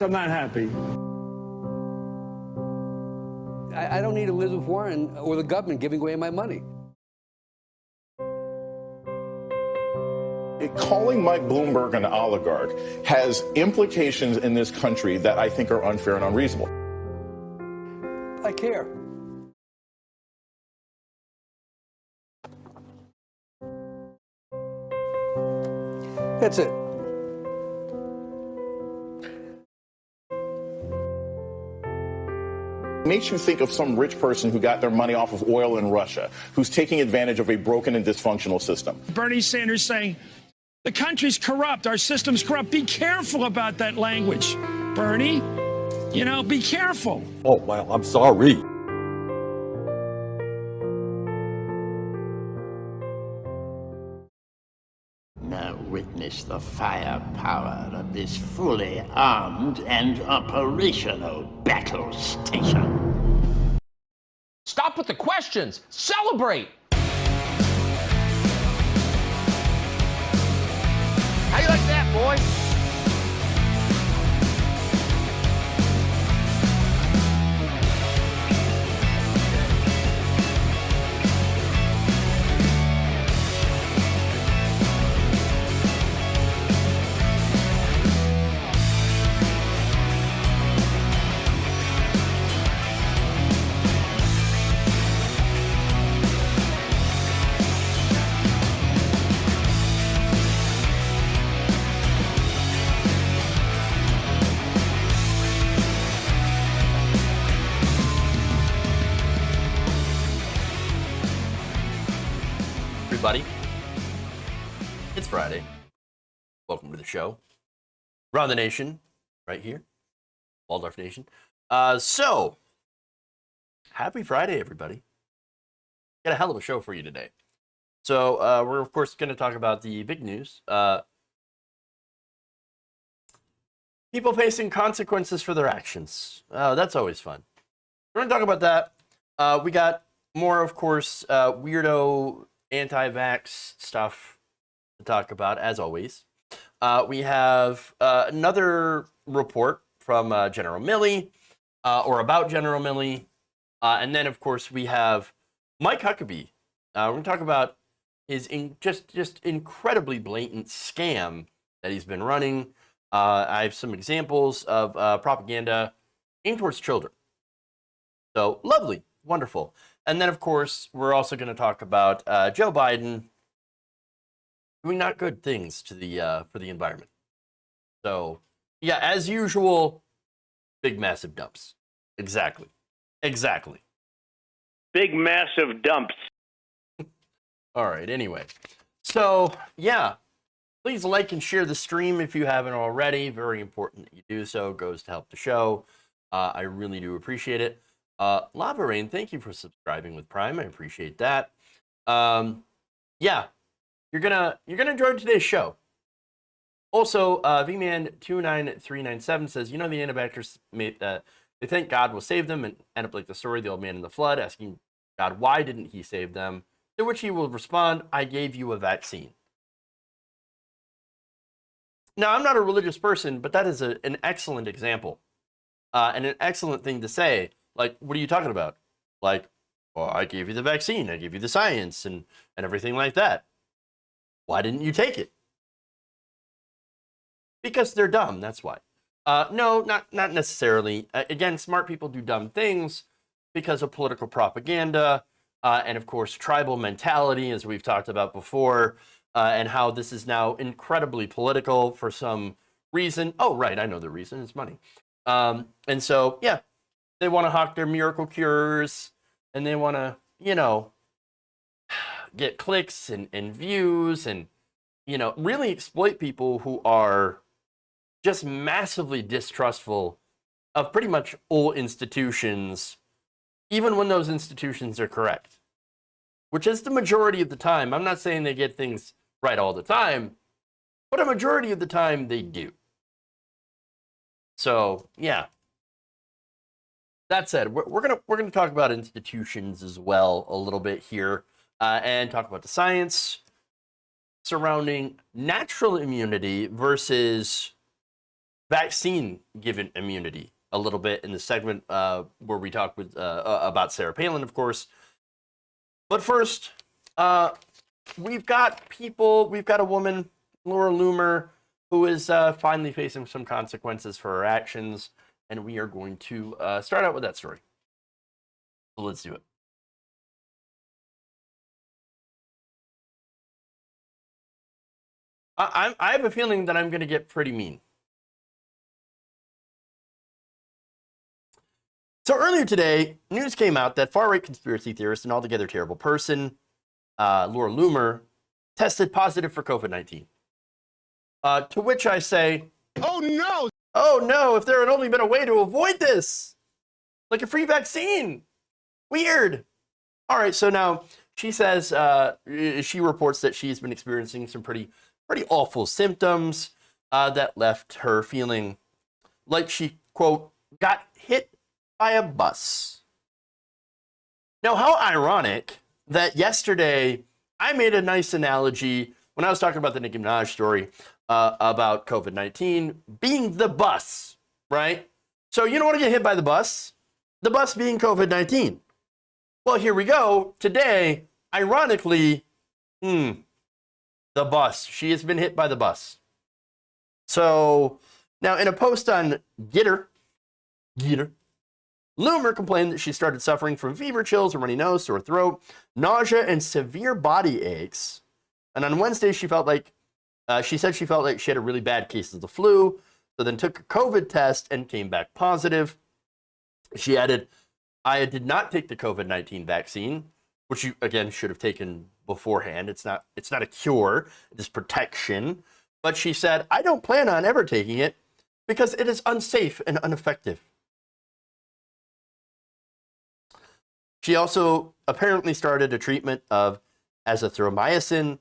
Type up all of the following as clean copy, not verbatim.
I'm not happy. I don't need Elizabeth Warren or the government giving away my money. Calling Mike Bloomberg an oligarch has implications in this country that I think are unfair and unreasonable. I care. That's it. It makes you think of some rich person who got their money off of oil in Russia, who's taking advantage of a broken and dysfunctional system. Bernie Sanders saying, the country's corrupt, our system's corrupt. Be careful about that language, Bernie. You know, be careful. Oh, well, I'm sorry. Now witness the firepower of this fully armed and operational battle station. Stop with the questions. Celebrate. How you like that, boy? Everybody, it's Friday. Welcome to the show. Around the nation, right here, Waldorf Nation. So, happy Friday, everybody. Got a hell of a show for you today. So, we're of course going to talk about the big news. People facing consequences for their actions. That's always fun. We're going to talk about that. We got more, of course, weirdo anti-vax stuff to talk about, as always. We have another report from General Milley, or about General Milley. And then, of course, we have Mike Huckabee. We're going to talk about his just incredibly blatant scam that he's been running. I have some examples of propaganda aimed towards children. So, lovely, wonderful. And then, of course, we're also going to talk about Joe Biden doing not good things to the for the environment. So, yeah, as usual, big, massive dumps. Exactly. Big, massive dumps. All right, anyway. So, yeah, please like and share the stream if you haven't already. Very important that you do so. Goes to help the show. I really do appreciate it. Lava Rain, thank you for subscribing with Prime. I appreciate that. Yeah, you're gonna enjoy today's show. Also, VMan29397 says, you know, the anti-vaxxers they think God will save them and end up like the story of the old man in the flood, asking God why didn't he save them? To which he will respond, I gave you a vaccine. Now, I'm not a religious person, but that is an excellent example and an excellent thing to say. Like, what are you talking about? Like, well, I gave you the vaccine, I gave you the science and everything like that. Why didn't you take it? Because they're dumb, that's why. No, not necessarily. Again, smart people do dumb things because of political propaganda and, of course, tribal mentality, as we've talked about before, and how this is now incredibly political for some reason. Oh, right, I know the reason. It's money. And so, yeah. They want to hawk their miracle cures, and they want to, you know, get clicks and views and, you know, really exploit people who are just massively distrustful of pretty much all institutions, even when those institutions are correct, which is the majority of the time. I'm not saying they get things right all the time, but a majority of the time they do. So, yeah. That said, we're gonna talk about institutions as well a little bit here, and talk about the science surrounding natural immunity versus vaccine-given immunity a little bit in the segment where we talk with about Sarah Palin, of course. But first, we've got a woman, Laura Loomer, who is finally facing some consequences for her actions, and we are going to start out with that story. So let's do it. I have a feeling that I'm going to get pretty mean. So earlier today, news came out that far-right conspiracy theorist and altogether terrible person, Laura Loomer, tested positive for COVID-19. To which I say, oh no! Oh no, if there had only been a way to avoid this! Like a free vaccine! Weird! All right, so now she says, she reports that she's been experiencing some pretty awful symptoms that left her feeling like she, quote, got hit by a bus. Now, how ironic that yesterday I made a nice analogy when I was talking about the Nicki Minaj story about COVID-19 being the bus, right? So you don't want to get hit by the bus being COVID-19. Well, here we go. Today, ironically, the bus. She has been hit by the bus. So now in a post on Gitter, Loomer complained that she started suffering from fever, chills, a runny nose, sore throat, nausea, and severe body aches. And on Wednesday, she said she felt like she had a really bad case of the flu, so then took a COVID test and came back positive. She added, I did not take the COVID-19 vaccine, which you, again, should have taken beforehand. It's not a cure, it is protection. But she said, I don't plan on ever taking it because it is unsafe and ineffective. She also apparently started a treatment of azithromycin,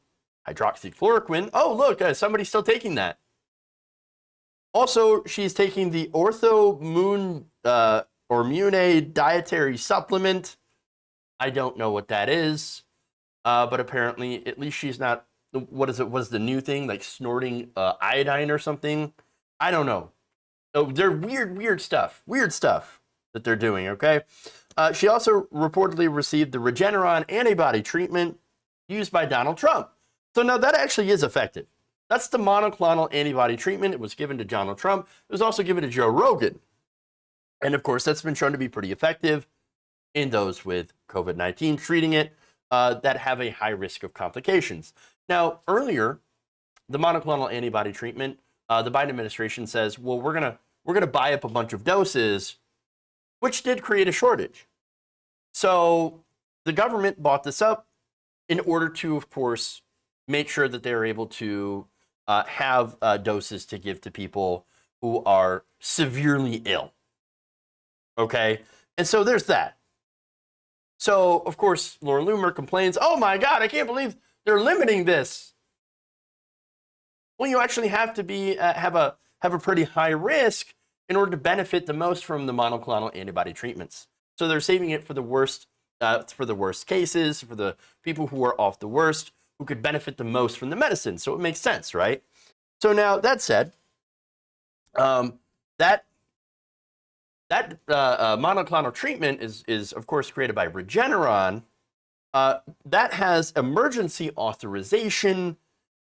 hydroxychloroquine. Oh, look, somebody's still taking that. Also, she's taking the Orthomune dietary supplement. I don't know what that is, but apparently, at least she's not. What is it? What's the new thing? Like snorting iodine or something? I don't know. So they're weird stuff. Weird stuff that they're doing. Okay. She also reportedly received the Regeneron antibody treatment used by Donald Trump. So now that actually is effective. That's the monoclonal antibody treatment. It was given to Donald Trump. It was also given to Joe Rogan. And of course, that's been shown to be pretty effective in those with COVID-19, treating it that have a high risk of complications. Now, earlier, the monoclonal antibody treatment, the Biden administration says, well, we're gonna buy up a bunch of doses, which did create a shortage. So the government bought this up in order to, of course, make sure that they're able to have doses to give to people who are severely ill. Okay? And so there's that. So, of course, Laura Loomer complains, oh my God, I can't believe they're limiting this. Well, you actually have to be have a pretty high risk in order to benefit the most from the monoclonal antibody treatments. So they're saving it for the worst cases, for the people who are off the worst, who could benefit the most from the medicine. So it makes sense, right? So now that said, that monoclonal treatment is of course created by Regeneron. That has emergency authorization,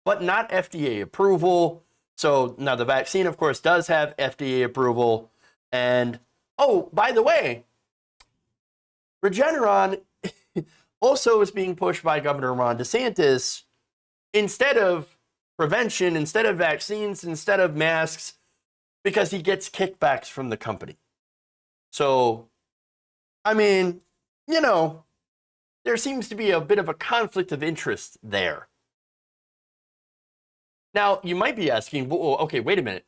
but not FDA approval. So now the vaccine, of course, does have FDA approval. And, oh, by the way, Regeneron also is being pushed by Governor Ron DeSantis. Instead of prevention, instead of vaccines, instead of masks, because he gets kickbacks from the company. So, I mean, you know, there seems to be a bit of a conflict of interest there. Now, you might be asking, well, okay, wait a minute.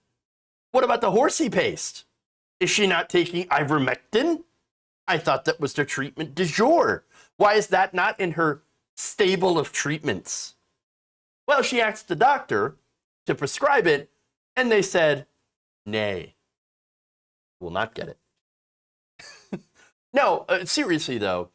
What about the horsey paste? Is she not taking ivermectin? I thought that was the treatment du jour. Why is that not in her stable of treatments? Well, she asked the doctor to prescribe it, and they said, nay, will not get it. No, seriously, though,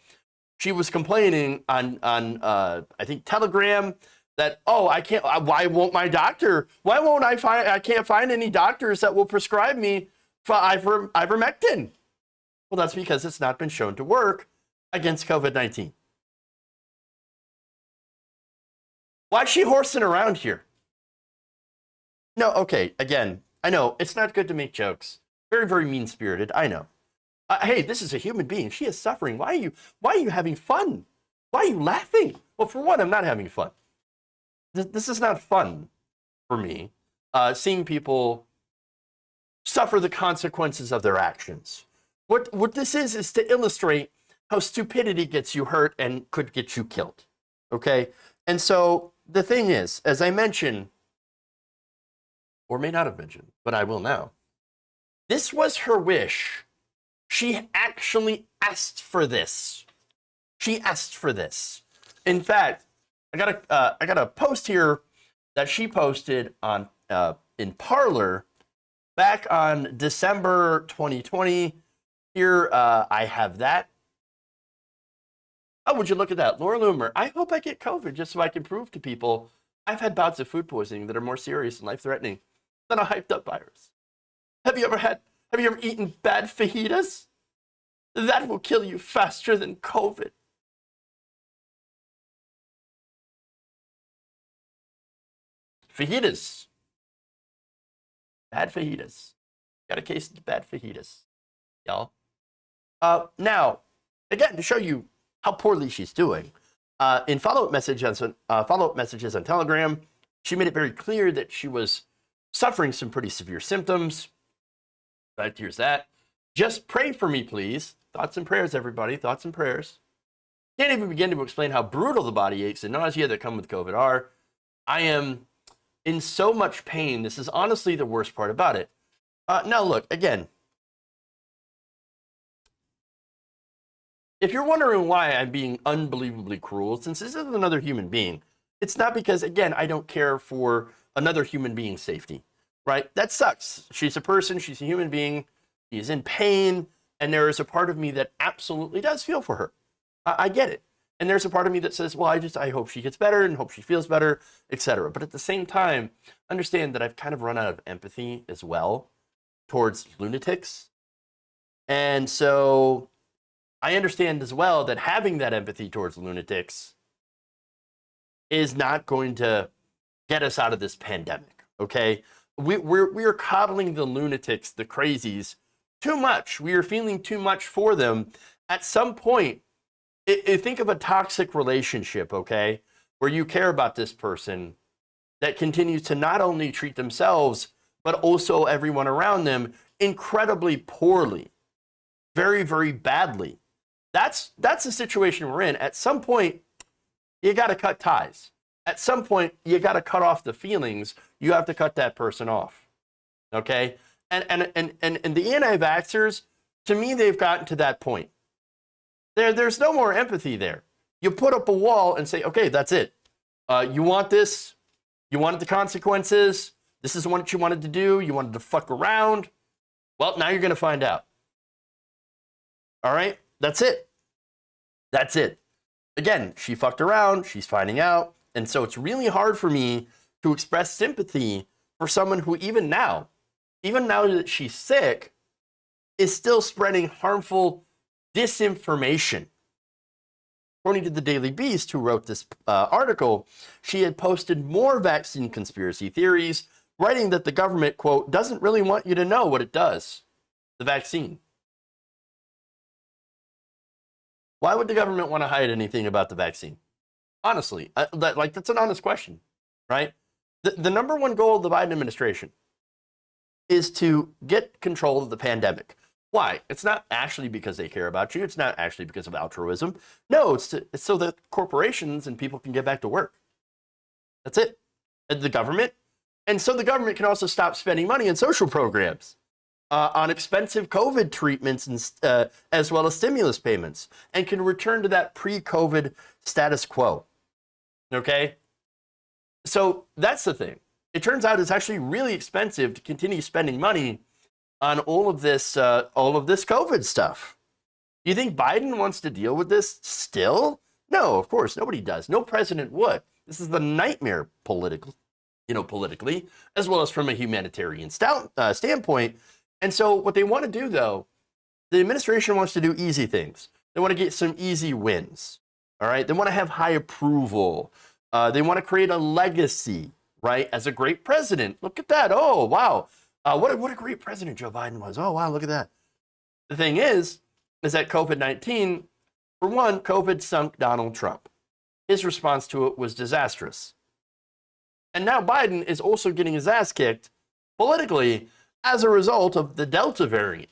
she was complaining on I think, Telegram, that, oh, I can't, why won't I can't find any doctors that will prescribe me for ivermectin? Well, that's because it's not been shown to work against COVID-19. Why is she horsing around here? No, okay, again, I know, it's not good to make jokes. Very, very mean-spirited, I know. Hey, this is a human being. She is suffering. Why are you having fun? Why are you laughing? Well, for one, I'm not having fun. This is not fun for me, seeing people suffer the consequences of their actions. What this is to illustrate how stupidity gets you hurt and could get you killed, okay? And so the thing is, as I mentioned, or may not have mentioned, but I will now, this was her wish. She actually asked for this. She asked for this. In fact, I got a post here that she posted on in Parler back on December 2020. Here I have that. Oh, would you look at that, Laura Loomer? I hope I get COVID just so I can prove to people I've had bouts of food poisoning that are more serious and life-threatening than a hyped-up virus. Have you ever eaten bad fajitas? That will kill you faster than COVID. Fajitas. Bad fajitas. Got a case of bad fajitas, y'all. Now, again, to show you how poorly she's doing, in follow-up messages on Telegram, she made it very clear that she was suffering some pretty severe symptoms. Right, here's that. Just pray for me, please. Thoughts and prayers, everybody. Thoughts and prayers. Can't even begin to explain how brutal the body aches and nausea that come with COVID are. I am in so much pain. This is honestly the worst part about it. Now, look, again, if you're wondering why I'm being unbelievably cruel, since this is another human being, it's not because, again, I don't care for another human being's safety, right? That sucks. She's a person. She's a human being. She's in pain. And there is a part of me that absolutely does feel for her. I get it. And there's a part of me that says, well, I hope she gets better and hope she feels better, etc. But at the same time, understand that I've kind of run out of empathy as well towards lunatics. And so I understand as well that having that empathy towards lunatics is not going to get us out of this pandemic, okay? We're coddling the lunatics, the crazies, too much. We are feeling too much for them. At some point, think of a toxic relationship, okay, where you care about this person that continues to not only treat themselves, but also everyone around them incredibly poorly, very, very badly. That's the situation we're in. At some point, you got to cut ties. At some point, you got to cut off the feelings. You have to cut that person off, okay? And the anti-vaxxers, to me, they've gotten to that point. There's no more empathy there. You put up a wall and say, okay, that's it. You want this? You wanted the consequences? This is what you wanted to do? You wanted to fuck around? Well, now you're going to find out. All right? That's it. That's it. Again, she fucked around. She's finding out. And so it's really hard for me to express sympathy for someone who even now that she's sick, is still spreading harmful disinformation. According to the Daily Beast, who wrote this article, she had posted more vaccine conspiracy theories, writing that the government, quote, doesn't really want you to know what it does, the vaccine. Why would the government want to hide anything about the vaccine? Honestly, that's an honest question, right? The number one goal of the Biden administration is to get control of the pandemic. Why? It's not actually because they care about you. It's not actually because of altruism. No, it's so that corporations and people can get back to work. That's it. And the government. And so the government can also stop spending money on social programs, on expensive COVID treatments, and, as well as stimulus payments, and can return to that pre-COVID status quo. Okay? So that's the thing. It turns out it's actually really expensive to continue spending money on all of this COVID stuff. You think Biden wants to deal with this still? No, of course, nobody does. No president would. This is the nightmare politically, as well as from a humanitarian standpoint. And so what they want to do, though, the administration wants to do easy things. They want to get some easy wins. All right. They want to have high approval. They want to create a legacy, right? As a great president. Look at that. Oh, wow. What a great president Joe Biden was. Oh, wow. Look at that. The thing is that COVID-19, for one, COVID sunk Donald Trump. His response to it was disastrous. And now Biden is also getting his ass kicked politically as a result of the Delta variant.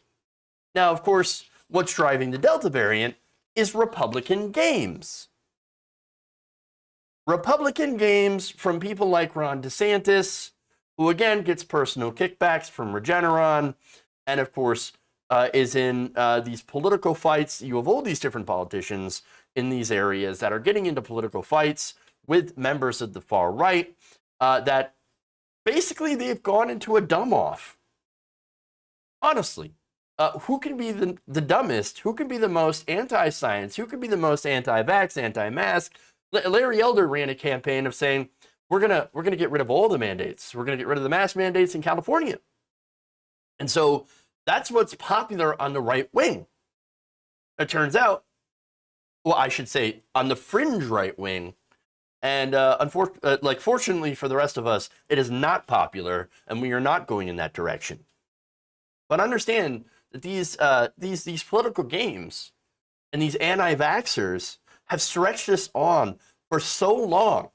Now, of course, what's driving the Delta variant is Republican games. Republican games from people like Ron DeSantis, who again gets personal kickbacks from Regeneron, and of course is in these political fights. You have all these different politicians in these areas that are getting into political fights with members of the far right that basically they've gone into a dumb-off. Honestly, who can be the dumbest? Who can be the most anti-science? Who can be the most anti-vax, anti-mask? Larry Elder ran a campaign of saying, we're gonna get rid of all the mandates. We're gonna get rid of the mask mandates in California. And so that's what's popular on the right wing. It turns out, well, I should say on the fringe right wing, and fortunately for the rest of us, it is not popular, and we are not going in that direction. But understand that these political games and these anti-vaxxers have stretched this on for so long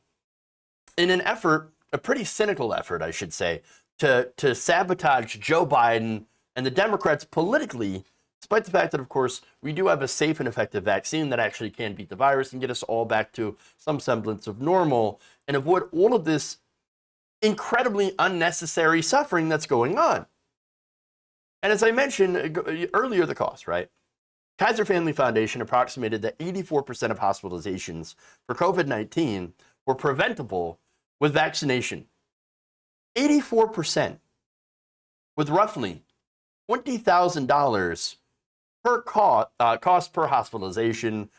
in an effort, a pretty cynical effort, I should say, to sabotage Joe Biden and the Democrats politically, despite the fact that, of course, we do have a safe and effective vaccine that actually can beat the virus and get us all back to some semblance of normal and avoid all of this incredibly unnecessary suffering that's going on. And as I mentioned earlier, the cost, right? Kaiser Family Foundation approximated that 84% of hospitalizations for COVID-19 were preventable with vaccination. 84%, with roughly $20,000 per cost per hospitalization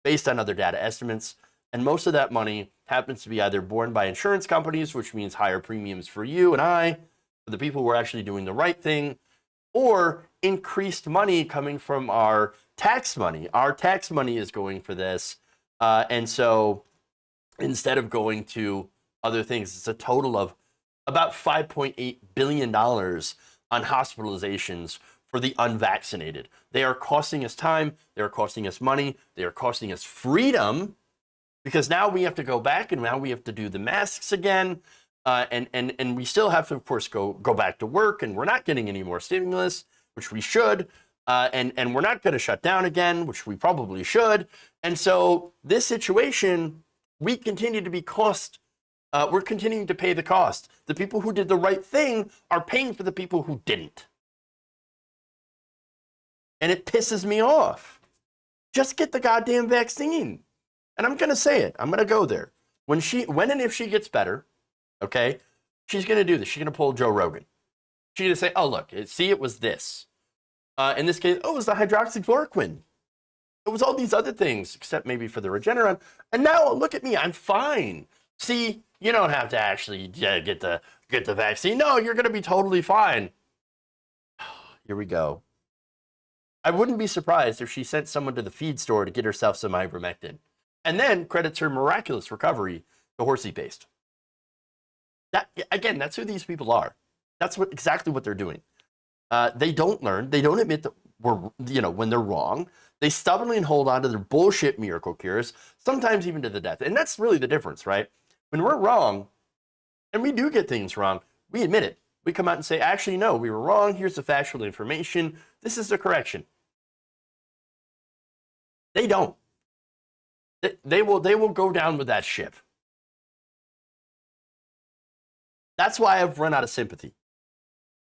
based on other data estimates. And most of that money happens to be either borne by insurance companies, which means higher premiums for you and I, for the people who are actually doing the right thing, or increased money coming from our tax money. Our tax money is going for this. And so instead of going to other things, it's a total of about $5.8 billion on hospitalizations for the unvaccinated. They are costing us time. They are costing us money. They are costing us freedom, because now we have to go back and now we have to do the masks again. And we still have to, of course, go back to work, and we're not getting any more stimulus, which we should. And we're not going to shut down again, which we probably should. And so this situation, we continue to be we're continuing to pay the cost. The people who did the right thing are paying for the people who didn't. And it pisses me off. Just get the goddamn vaccine. And I'm going to say it. I'm going to go there. When and if she gets better, okay, she's going to do this. She's going to pull Joe Rogan. She's going to say, oh, look, see, it was this. In this case, it was the hydroxychloroquine. It was all these other things, except maybe for the Regeneron. And now look at me, I'm fine. See, you don't have to actually get the vaccine. No, you're going to be totally fine. Here we go. I wouldn't be surprised if she sent someone to the feed store to get herself some ivermectin, and then credits her miraculous recovery to horsey paste. Again, that's who these people are. That's exactly what they're doing. They don't learn. They don't admit that when they're wrong. They stubbornly hold on to their bullshit miracle cures, sometimes even to the death. And that's really the difference, right? When we're wrong, and we do get things wrong, we admit it. We come out and say, actually, no, we were wrong. Here's the factual information. This is the correction. They don't. They will go down with that ship. That's why I've run out of sympathy.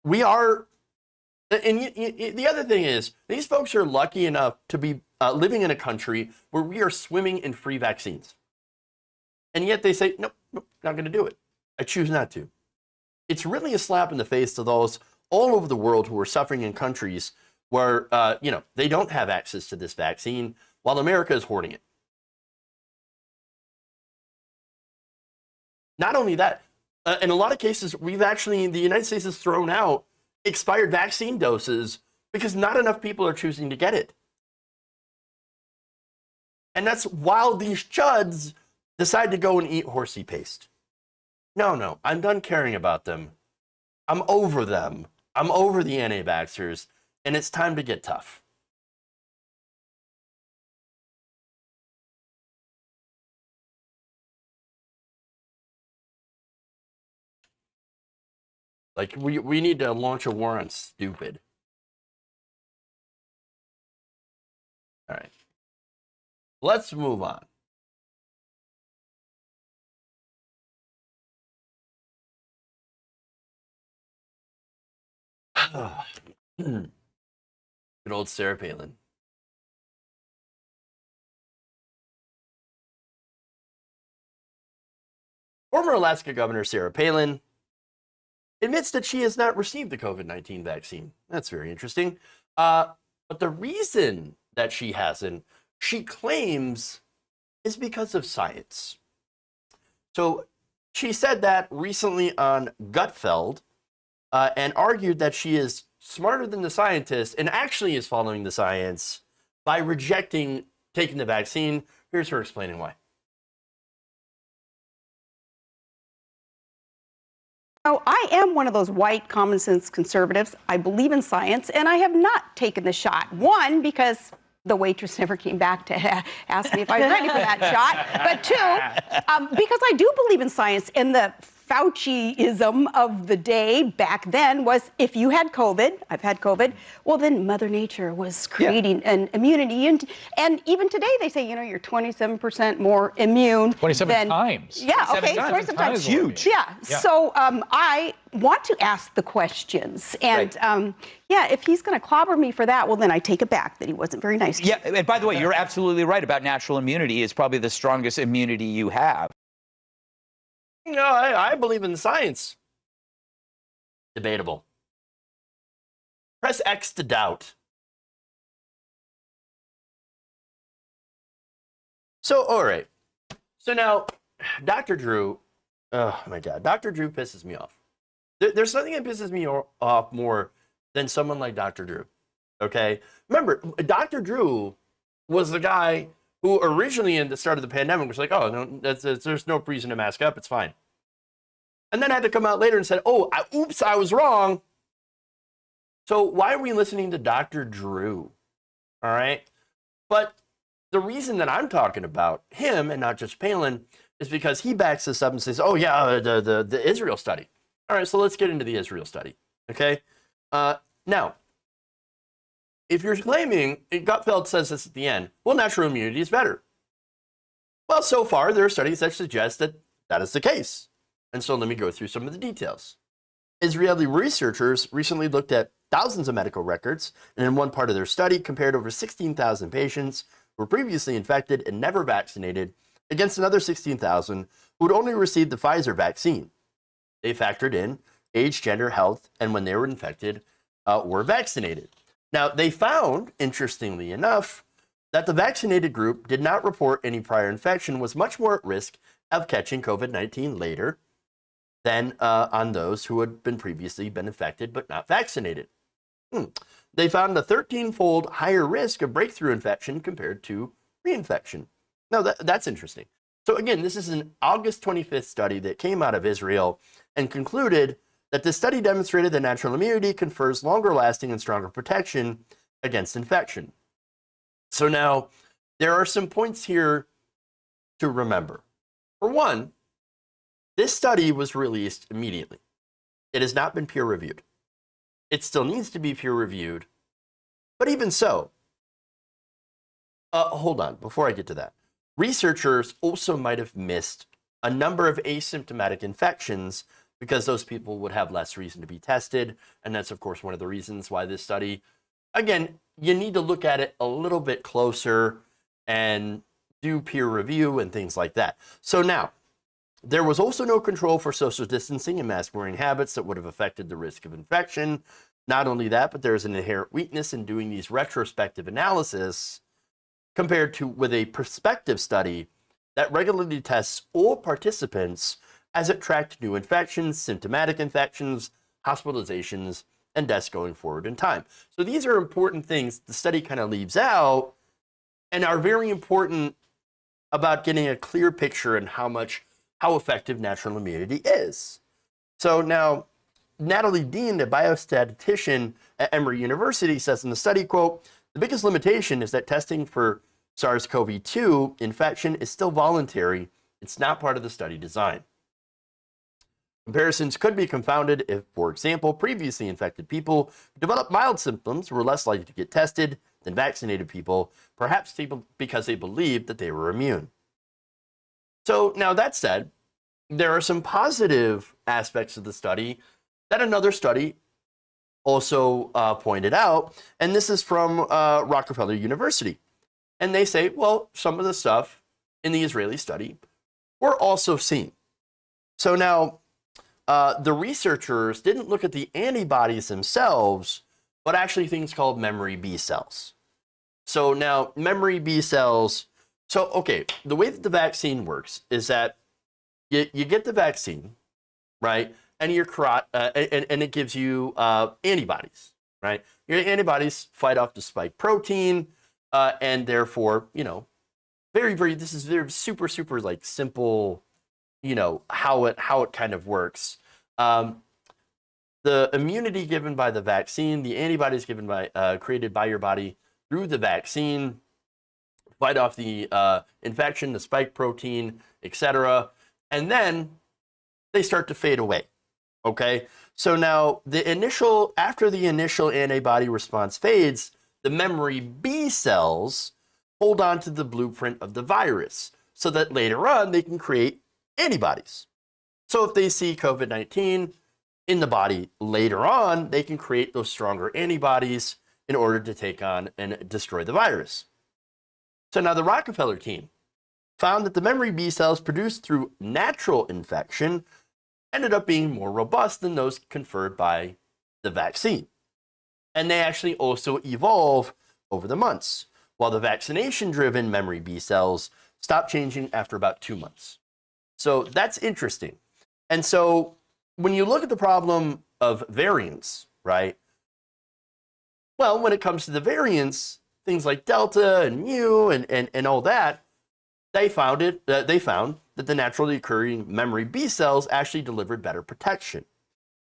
We are, and the other thing is, these folks are lucky enough to be living in a country where we are swimming in free vaccines. And yet they say, nope, not going to do it. I choose not to. It's really a slap in the face to those all over the world who are suffering in countries where, they don't have access to this vaccine while America is hoarding it. Not only that, in a lot of cases, the United States has thrown out expired vaccine doses because not enough people are choosing to get it. And that's while these chuds decide to go and eat horsey paste. No, I'm done caring about them. I'm over them. I'm over the anti-vaxxers, and it's time to get tough. Like, we need to launch a war on stupid. All right. Let's move on. Good old Sarah Palin. Former Alaska Governor Sarah Palin admits that she has not received the COVID-19 vaccine. That's very interesting. But the reason that she hasn't, she claims, is because of science. So she said that recently on Gutfeld and argued that she is smarter than the scientists and actually is following the science by rejecting taking the vaccine. Here's her explaining why. So I am one of those white common sense conservatives. I believe in science, and I have not taken the shot. One, because the waitress never came back to ask me if I was ready for that shot. But two, because I do believe in science, and the Fauci-ism of the day back then was if you had COVID, I've had COVID, well, then Mother Nature was creating an immunity. And even today they say, you know, you're 27% more immune. 27 times. Yeah, okay, 27 times. Huge. Yeah. So I want to ask the questions. And yeah, if he's going to clobber me for that, well, then I take it back that he wasn't very nice to me. Yeah, and by the way, you're absolutely right about natural immunity. It's probably the strongest immunity you have. No, I believe in science. Debatable. Press X to doubt. So, all right. So now, Dr. Drew, oh my God, Dr. Drew pisses me off. There's nothing that pisses me off more than someone like Dr. Drew, okay? Remember, Dr. Drew was the guy who originally in the start of the pandemic was like, oh, no, there's no reason to mask up, it's fine. And then had to come out later and said, oh, oops, I was wrong. So why are we listening to Dr. Drew? All right? But the reason that I'm talking about him and not just Palin is because he backs this up and says, oh, yeah, the Israel study. All right, so let's get into the Israel study, okay? Now, if you're claiming, Gutfeld says this at the end, well, natural immunity is better. Well, so far, there are studies that suggest that that is the case. And so let me go through some of the details. Israeli researchers recently looked at thousands of medical records, and in one part of their study compared over 16,000 patients who were previously infected and never vaccinated against another 16,000 who had only received the Pfizer vaccine. They factored in age, gender, health, and when they were infected, were vaccinated. Now, they found, interestingly enough, that the vaccinated group did not report any prior infection, was much more at risk of catching COVID-19 later than on those who had previously been infected but not vaccinated. They found a 13-fold higher risk of breakthrough infection compared to reinfection. Now, that's interesting. So again, this is an August 25th study that came out of Israel and concluded that the study demonstrated that natural immunity confers longer lasting and stronger protection against infection. So now, there are some points here to remember. For one, this study was released immediately. It has not been peer-reviewed. It still needs to be peer-reviewed, but even so, hold on, before I get to that. Researchers also might have missed a number of asymptomatic infections because those people would have less reason to be tested, and that's, of course, one of the reasons why this study, again, you need to look at it a little bit closer and do peer review and things like that. So now, there was also no control for social distancing and mask-wearing habits that would have affected the risk of infection. Not only that, but there is an inherent weakness in doing these retrospective analysis compared to with a prospective study that regularly tests all participants as it tracked new infections, symptomatic infections, hospitalizations, and deaths going forward in time. So these are important things the study kind of leaves out and are very important about getting a clear picture on how effective natural immunity is. So now, Natalie Dean, a biostatistician at Emory University, says in the study, quote, "The biggest limitation is that testing for SARS-CoV-2 infection is still voluntary. It's not part of the study design. Comparisons could be confounded if, for example, previously infected people who developed mild symptoms were less likely to get tested than vaccinated people, perhaps because they believed that they were immune." So now that said, there are some positive aspects of the study that another study also pointed out, and this is from Rockefeller University. And they say, well, some of the stuff in the Israeli study were also seen. So now, the researchers didn't look at the antibodies themselves, but actually things called memory B cells. So now, memory B cells, so okay, the way that the vaccine works is that you get the vaccine, right? And and it gives you antibodies, right? Your antibodies fight off the spike protein, and therefore, this is very super, super like simple, how it kind of works. The immunity given by the vaccine, the antibodies given by created by your body through the vaccine, fight off the infection, the spike protein, etc., and then they start to fade away. Okay, so now after the initial antibody response fades, the memory B cells hold on to the blueprint of the virus so that later on they can create antibodies. So if they see COVID-19 in the body later on, they can create those stronger antibodies in order to take on and destroy the virus. So now the Rockefeller team found that the memory B cells produced through natural infection ended up being more robust than those conferred by the vaccine. And they actually also evolve over the months, while the vaccination-driven memory B cells stopped changing after about 2 months. So that's interesting. And so when you look at the problem of variants, right? Well, when it comes to the variants, things like Delta and Mu and all that, they found that the naturally occurring memory B cells actually delivered better protection,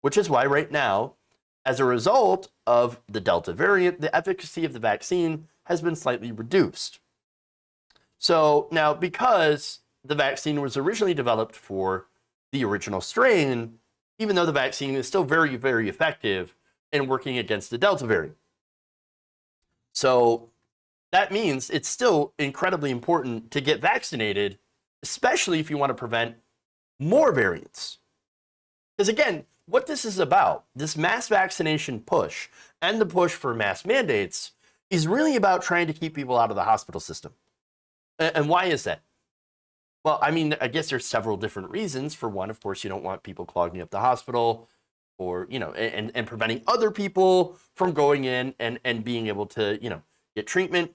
which is why right now, as a result of the Delta variant, the efficacy of the vaccine has been slightly reduced. So now, because the vaccine was originally developed for the original strain, even though the vaccine is still very, very effective in working against the Delta variant. So that means it's still incredibly important to get vaccinated, especially if you want to prevent more variants. Because again, what this is about, this mass vaccination push and the push for mass mandates, is really about trying to keep people out of the hospital system. And why is that? Well, I mean, I guess there's several different reasons. For one, of course, you don't want people clogging up the hospital, or, and preventing other people from going in and being able to, get treatment.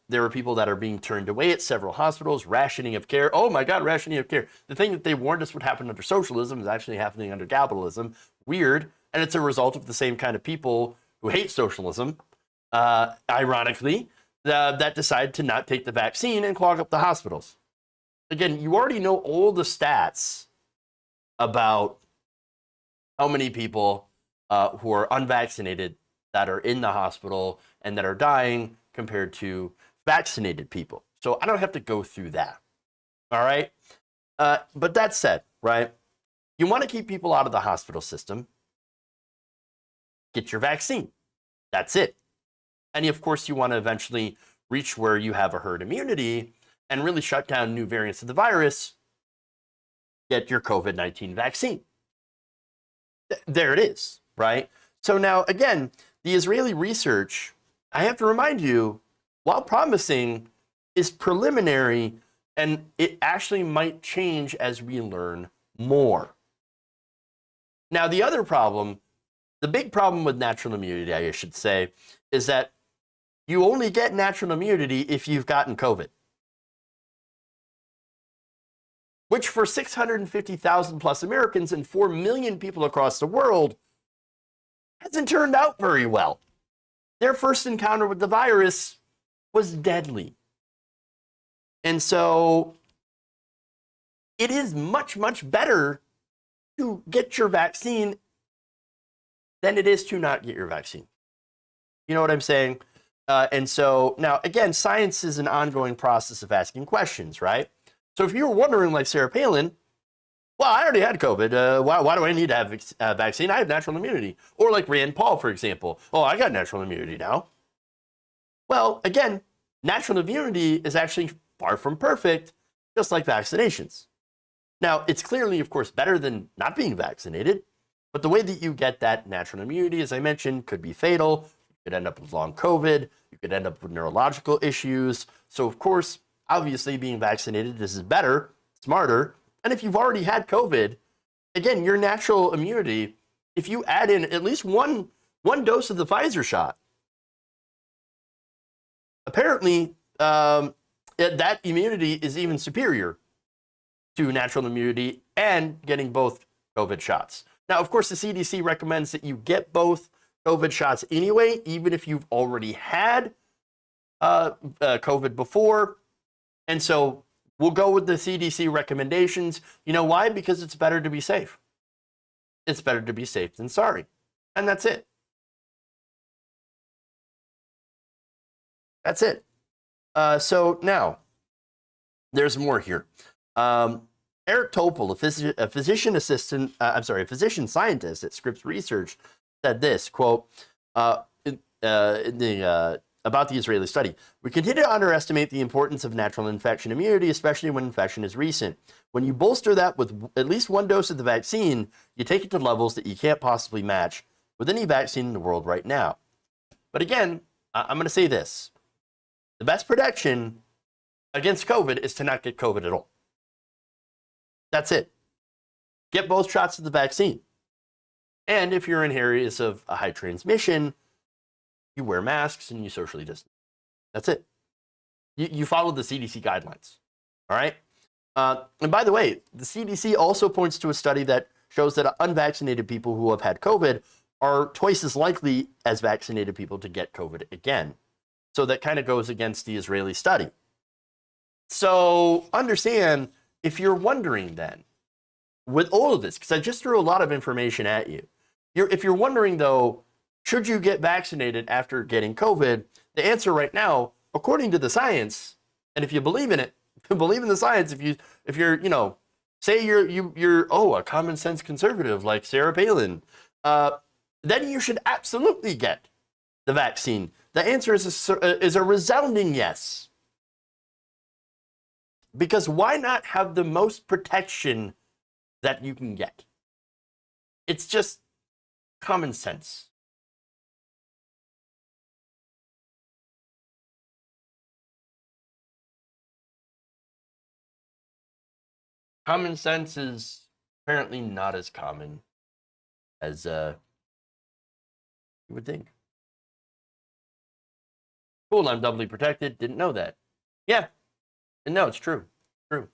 There are people that are being turned away at several hospitals, rationing of care. Oh my God, rationing of care. The thing that they warned us would happen under socialism is actually happening under capitalism. Weird. And it's a result of the same kind of people who hate socialism, ironically, that decide to not take the vaccine and clog up the hospitals. Again, you already know all the stats about how many people who are unvaccinated that are in the hospital and that are dying compared to vaccinated people. So I don't have to go through that. All right. But that said, right, you want to keep people out of the hospital system, get your vaccine. That's it. And of course, you want to eventually reach where you have a herd immunity and really shut down new variants of the virus, get your COVID-19 vaccine. There it is, right? So now, again, the Israeli research, I have to remind you, while promising, is preliminary, and it actually might change as we learn more. Now, the other problem, the big problem with natural immunity, I should say, is that you only get natural immunity if you've gotten COVID. which for 650,000 plus Americans and 4 million people across the world hasn't turned out very well. Their first encounter with the virus was deadly. And so it is much, much better to get your vaccine than it is to not get your vaccine. You know what I'm saying? And so now, again, science is an ongoing process of asking questions, right? So if you were wondering, like Sarah Palin, well, I already had COVID. Why do I need to have a vaccine? I have natural immunity. Or like Rand Paul, for example. Oh, I got natural immunity now. Well, again, natural immunity is actually far from perfect, just like vaccinations. Now, it's clearly, of course, better than not being vaccinated. But the way that you get that natural immunity, as I mentioned, could be fatal. You could end up with long COVID. You could end up with neurological issues. So, of course, obviously being vaccinated, this is better, smarter. And if you've already had COVID, again, your natural immunity, if you add in at least one dose of the Pfizer shot, apparently that immunity is even superior to natural immunity and getting both COVID shots. Now, of course, the CDC recommends that you get both COVID shots anyway, even if you've already had COVID before. And so we'll go with the CDC recommendations. You know why? Because it's better to be safe. It's better to be safe than sorry. And that's it. That's it. So now, there's more here. Eric Topol, a physician scientist at Scripps Research, said this, quote, about the Israeli study. We continue to underestimate the importance of natural infection immunity, especially when infection is recent. When you bolster that with at least one dose of the vaccine, you take it to levels that you can't possibly match with any vaccine in the world right now. But again, I'm going to say this. The best protection against COVID is to not get COVID at all. That's it. Get both shots of the vaccine. And if you're in areas of a high transmission, you wear masks and you socially distance. That's it. You follow the CDC guidelines. All right? And by the way, the CDC also points to a study that shows that unvaccinated people who have had COVID are twice as likely as vaccinated people to get COVID again. So that kind of goes against the Israeli study. So understand, if you're wondering then, with all of this, because I just threw a lot of information at you, if you're wondering though, should you get vaccinated after getting COVID? The answer right now, according to the science, and if you believe in it, if you believe in the science, if you're, you know, say you're a common sense conservative like Sarah Palin, then you should absolutely get the vaccine. The answer is a resounding yes. Because why not have the most protection that you can get? It's just common sense. Common sense is apparently not as common as you would think. Cool, I'm doubly protected. Didn't know that. Yeah. And no, it's true. True.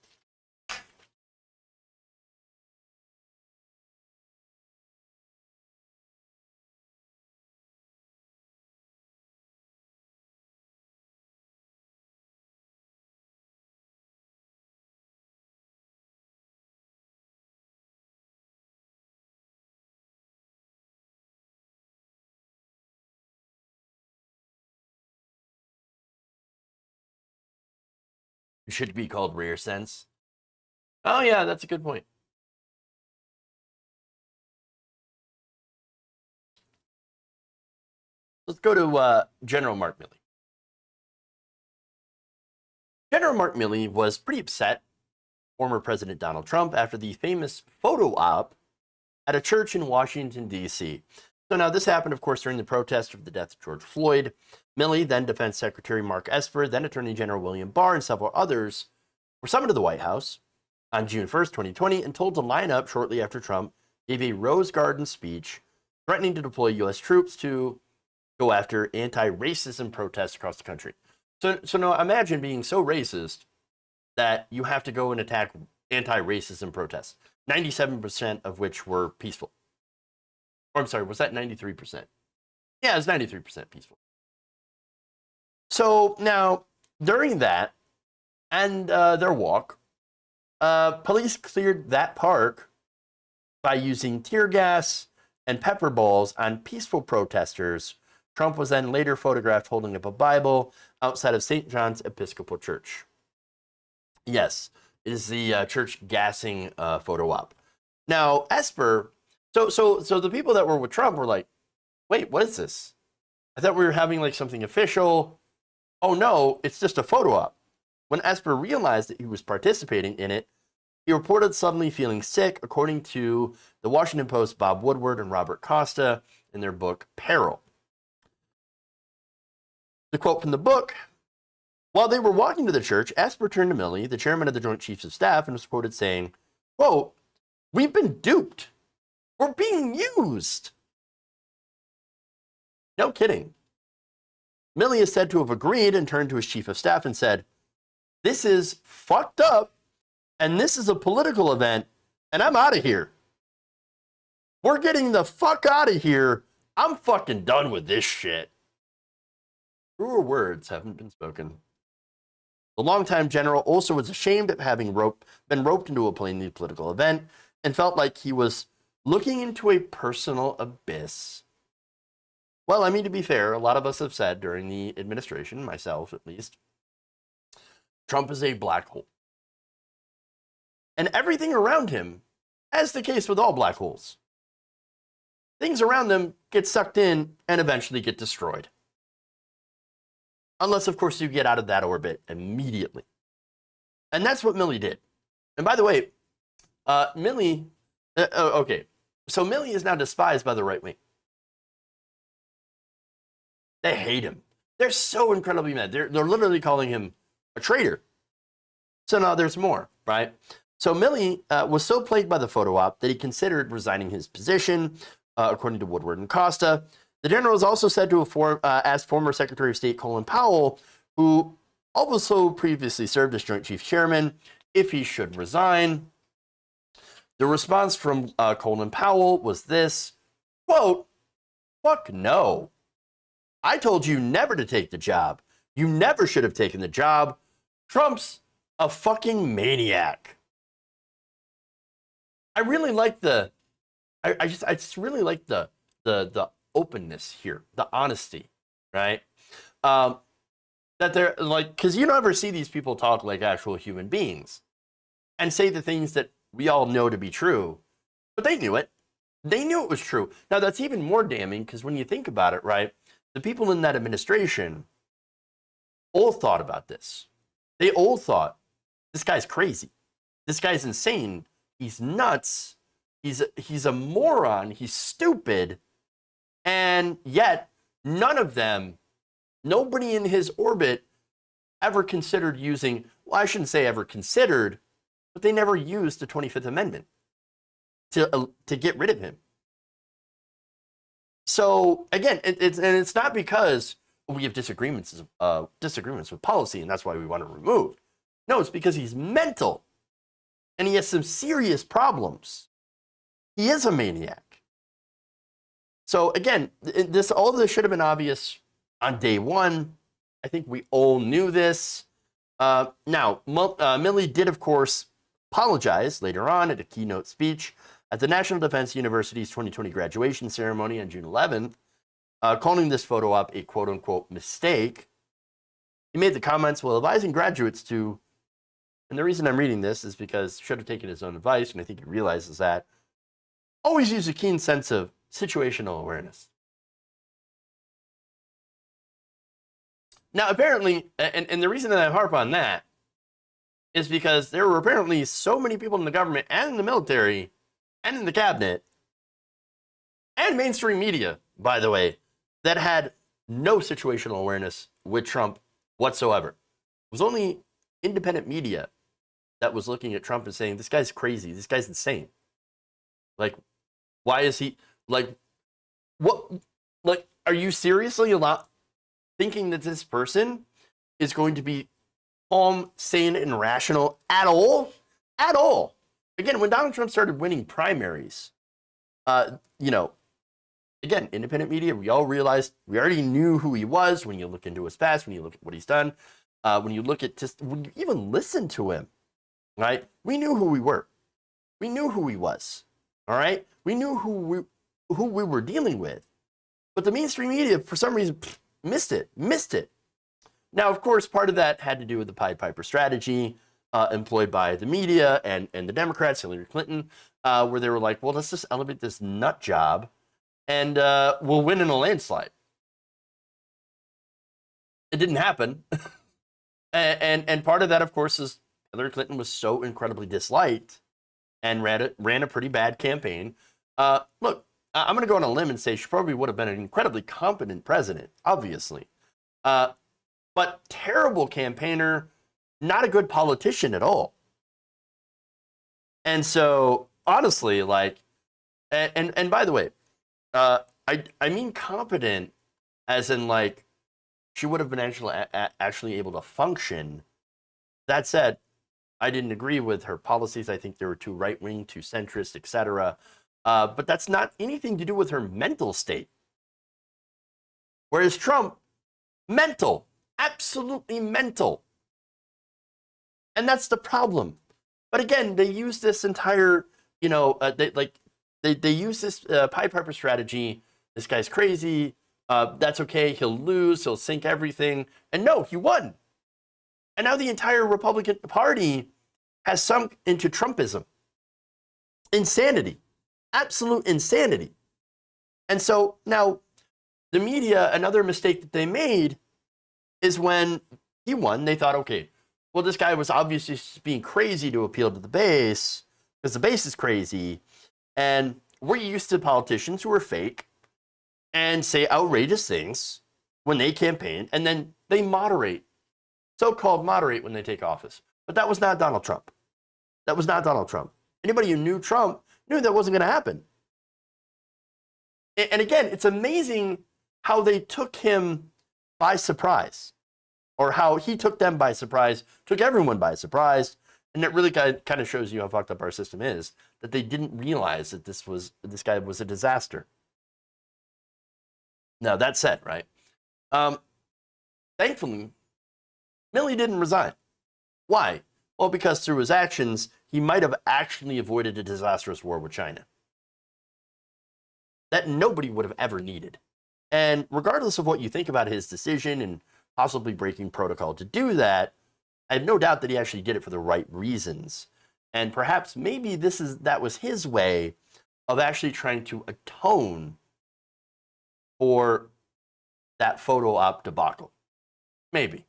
It should be called rare sense. Oh yeah, that's a good point. Let's go to General Mark Milley. General Mark Milley was pretty upset, former President Donald Trump, after the famous photo op at a church in Washington, D.C. So now this happened, of course, during the protest of the death of George Floyd. Milley, then Defense Secretary Mark Esper, then Attorney General William Barr, and several others were summoned to the White House on June 1st, 2020, and told to line up shortly after Trump gave a Rose Garden speech threatening to deploy U.S. troops to go after anti-racism protests across the country. So now imagine being so racist that you have to go and attack anti-racism protests, 97% of which were peaceful. Or I'm sorry, was that 93%? Yeah, it was 93% peaceful. So now, during that and their walk, police cleared that park by using tear gas and pepper balls on peaceful protesters. Trump was then later photographed holding up a Bible outside of St. John's Episcopal Church. Yes, it is the church gassing photo op. Now, Esper, so the people that were with Trump were like, wait, what is this? I thought we were having like something official. Oh no, it's just a photo op. When Esper realized that he was participating in it, he reported suddenly feeling sick, according to the Washington Post's Bob Woodward and Robert Costa in their book, Peril. The quote from the book, while they were walking to the church, Esper turned to Milley, the chairman of the Joint Chiefs of Staff, and was quoted saying, quote, "We've been duped. We're being used." No kidding. Milley is said to have agreed and turned to his chief of staff and said, "This is fucked up, and this is a political event, and I'm out of here. We're getting the fuck out of here. I'm fucking done with this shit." Truer words haven't been spoken. The longtime general also was ashamed of having been roped into a plainly political event and felt like he was looking into a personal abyss. Well, I mean, to be fair, a lot of us have said during the administration, myself at least, Trump is a black hole. And everything around him, as the case with all black holes, things around them get sucked in and eventually get destroyed. Unless, of course, you get out of that orbit immediately. And that's what Milley did. And by the way, Milley, okay, so Milley is now despised by the right wing. They hate him. They're so incredibly mad. They're literally calling him a traitor. So now there's more, right? So Milley was so plagued by the photo op that he considered resigning his position, according to Woodward and Costa. The general is also said to have asked former Secretary of State Colin Powell, who also previously served as Joint Chiefs Chairman, if he should resign. The response from Colin Powell was this, quote, "Fuck no. I told you never to take the job. You never should have taken the job. Trump's a fucking maniac." I really like I just really like the openness here, the honesty, right? That they're like, because you don't ever see these people talk like actual human beings and say the things that we all know to be true, but they knew it. They knew it was true. Now, that's even more damning because when you think about it, right, the people in that administration all thought about this. They all thought, this guy's crazy. This guy's insane. He's nuts. He's a moron. He's stupid. And yet, none of them, nobody in his orbit ever considered using, well, I shouldn't say ever considered, but they never used the 25th Amendment to get rid of him. So again, it's not because we have disagreements with policy and that's why we want to remove. No, it's because he's mental and he has some serious problems. He is a maniac. So again, all of this should have been obvious on day one. I think we all knew this. Now, Milley did, of course, apologize later on at a keynote speech at the National Defense University's 2020 graduation ceremony on June 11th, calling this photo op a quote-unquote mistake. He made the comments while advising graduates to, and the reason I'm reading this is because he should have taken his own advice, and I think he realizes that, always use a keen sense of situational awareness. Now, apparently, and the reason that I harp on that is because there were apparently so many people in the government and in the military and in the cabinet and mainstream media, by the way, that had no situational awareness with Trump whatsoever. It was only independent media that was looking at Trump and saying, this guy's crazy, this guy's insane. Like, why is he, like, what, like, are you seriously thinking that this person is going to be calm, sane, and rational at all? at all. Again, when Donald Trump started winning primaries, you know, again, independent media, we all realized, we already knew who he was when you look into his past, when you look at what he's done, when you look at just, when you even listen to him, right? We knew who we were. We knew who he was, all right? We knew who we were dealing with. But the mainstream media, for some reason, missed it. Now, of course, part of that had to do with the Pied Piper strategy employed by the media and the Democrats, Hillary Clinton, where they were like, well, let's just elevate this nut job and we'll win in a landslide. It didn't happen. and part of that, of course, is Hillary Clinton was so incredibly disliked and ran a pretty bad campaign. Look, I'm going to go on a limb and say she probably would have been an incredibly competent president, obviously. But terrible campaigner, not a good politician at all. And so, honestly, like, and by the way, I mean competent as in, like, she would have been actually able to function. That said, I didn't agree with her policies. I think they were too right-wing, too centrist, etc. But that's not anything to do with her mental state. Whereas Trump, mental, absolutely mental. And that's the problem. But again, they use this entire, you know, they use this Pied Piper strategy. This guy's crazy. That's okay. He'll lose. He'll sink everything. And no, he won. And now the entire Republican Party has sunk into Trumpism. Insanity. Absolute insanity. And so now the media, another mistake that they made is when he won, they thought, okay, well, this guy was obviously just being crazy to appeal to the base because the base is crazy. And we're used to politicians who are fake and say outrageous things when they campaign, and then they moderate, so-called moderate when they take office. But that was not Donald Trump. That was not Donald Trump. Anybody who knew Trump knew that wasn't going to happen. And again, it's amazing how they took him by surprise, or how he took them by surprise, took everyone by surprise. And that really kind of shows you how fucked up our system is, that they didn't realize that this guy was a disaster. Now, that said, right, thankfully, Milley didn't resign. Why? Well, because through his actions, he might have actually avoided a disastrous war with China that nobody would have ever needed. And regardless of what you think about his decision and possibly breaking protocol to do that, I have no doubt that he actually did it for the right reasons. And perhaps maybe that was his way of actually trying to atone for that photo op debacle. Maybe.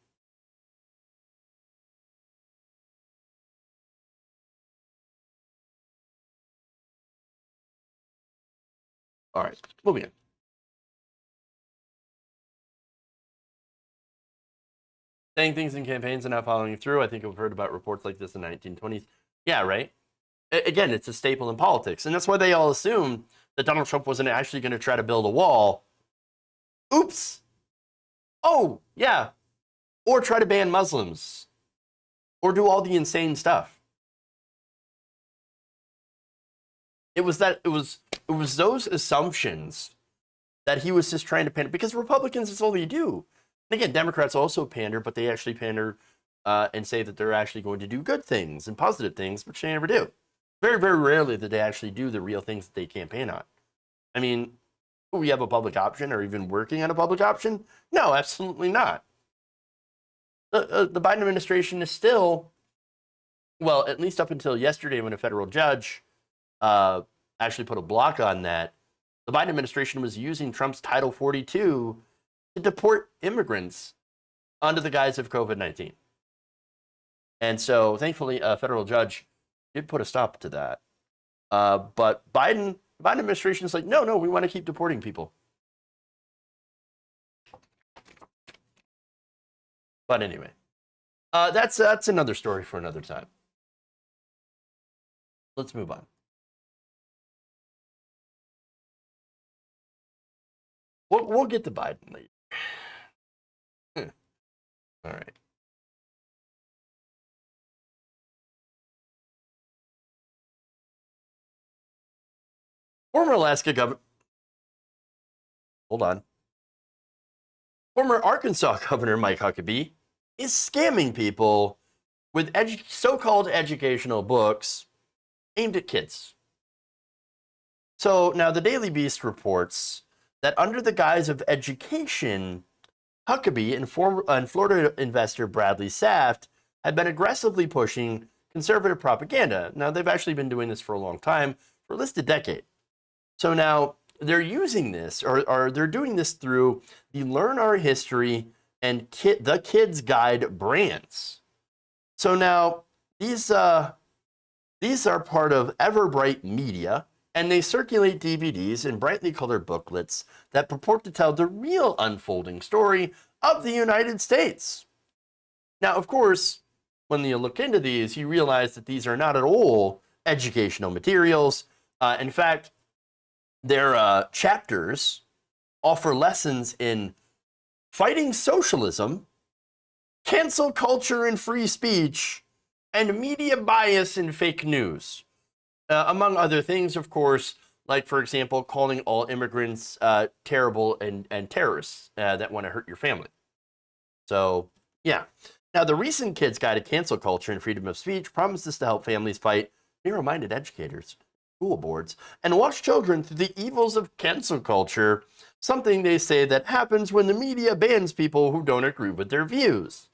All right, moving on. Saying things in campaigns and not following through. I think I've heard about reports like this in the 1920s. Yeah, right? Again, it's a staple in politics. And that's why they all assumed that Donald Trump wasn't actually going to try to build a wall. Oops. Oh, yeah. Or try to ban Muslims. Or do all the insane stuff. It was those assumptions that he was just trying to pander, because Republicans is all they do. And again, Democrats also pander, but they actually pander and say that they're actually going to do good things and positive things, which they never do. Very, very rarely that they actually do the real things that they campaign on. I mean, do we have a public option or even working on a public option? No, absolutely not. The Biden administration is still, well, at least up until yesterday when a federal judge actually put a block on that, the Biden administration was using Trump's Title 42 to deport immigrants under the guise of COVID-19. And so, thankfully, a federal judge did put a stop to that. But the Biden administration is like, no, we want to keep deporting people. But anyway, that's another story for another time. Let's move on. We'll get to Biden later. All right. Former Alaska governor. Hold on. Former Arkansas Governor Mike Huckabee is scamming people with so-called educational books aimed at kids. So now the Daily Beast reports that under the guise of education, Huckabee and Florida investor Bradley Saft had been aggressively pushing conservative propaganda. Now, they've actually been doing this for a long time, for at least a decade. So now they're using this, or they're doing this through the Learn Our History and the Kids Guide brands. So now these are part of Everbright Media, and they circulate DVDs and brightly colored booklets that purport to tell the real unfolding story of the United States. Now, of course, when you look into these, you realize that these are not at all educational materials. In fact, their chapters offer lessons in fighting socialism, cancel culture and free speech, and media bias and fake news. Among other things, of course, like, for example, calling all immigrants terrible and terrorists that want to hurt your family. So, yeah. Now, the recent Kids Guide to Cancel Culture and Freedom of Speech promises to help families fight narrow-minded educators, school boards, and watch children through the evils of cancel culture, something they say that happens when the media bans people who don't agree with their views.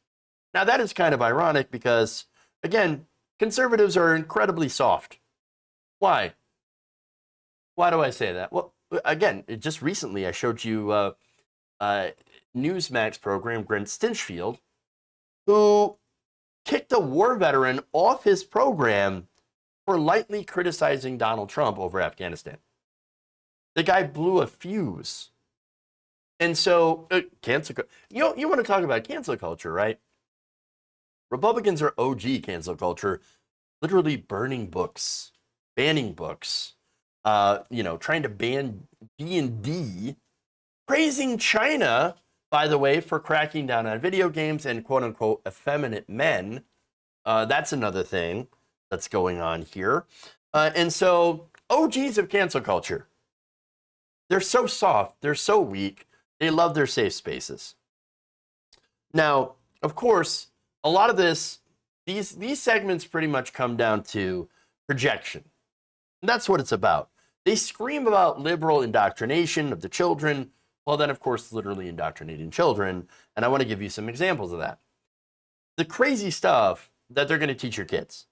Now, that is kind of ironic because, again, conservatives are incredibly soft. Why? Why do I say that? Well, again, just recently I showed you Newsmax program Grant Stinchfield, who kicked a war veteran off his program for lightly criticizing Donald Trump over Afghanistan. The guy blew a fuse. And so, cancel. You want to talk about cancel culture, right? Republicans are OG cancel culture, literally burning books, banning books, trying to ban D&D, praising China, by the way, for cracking down on video games and quote-unquote effeminate men. That's another thing that's going on here. And so, OGs of cancel culture, they're so soft, they're so weak, they love their safe spaces. Now, of course, a lot of these segments pretty much come down to projection. And that's what it's about. They scream about liberal indoctrination of the children, well, then, of course, literally indoctrinating children. And I want to give you some examples of that. The crazy stuff that they're going to teach your kids.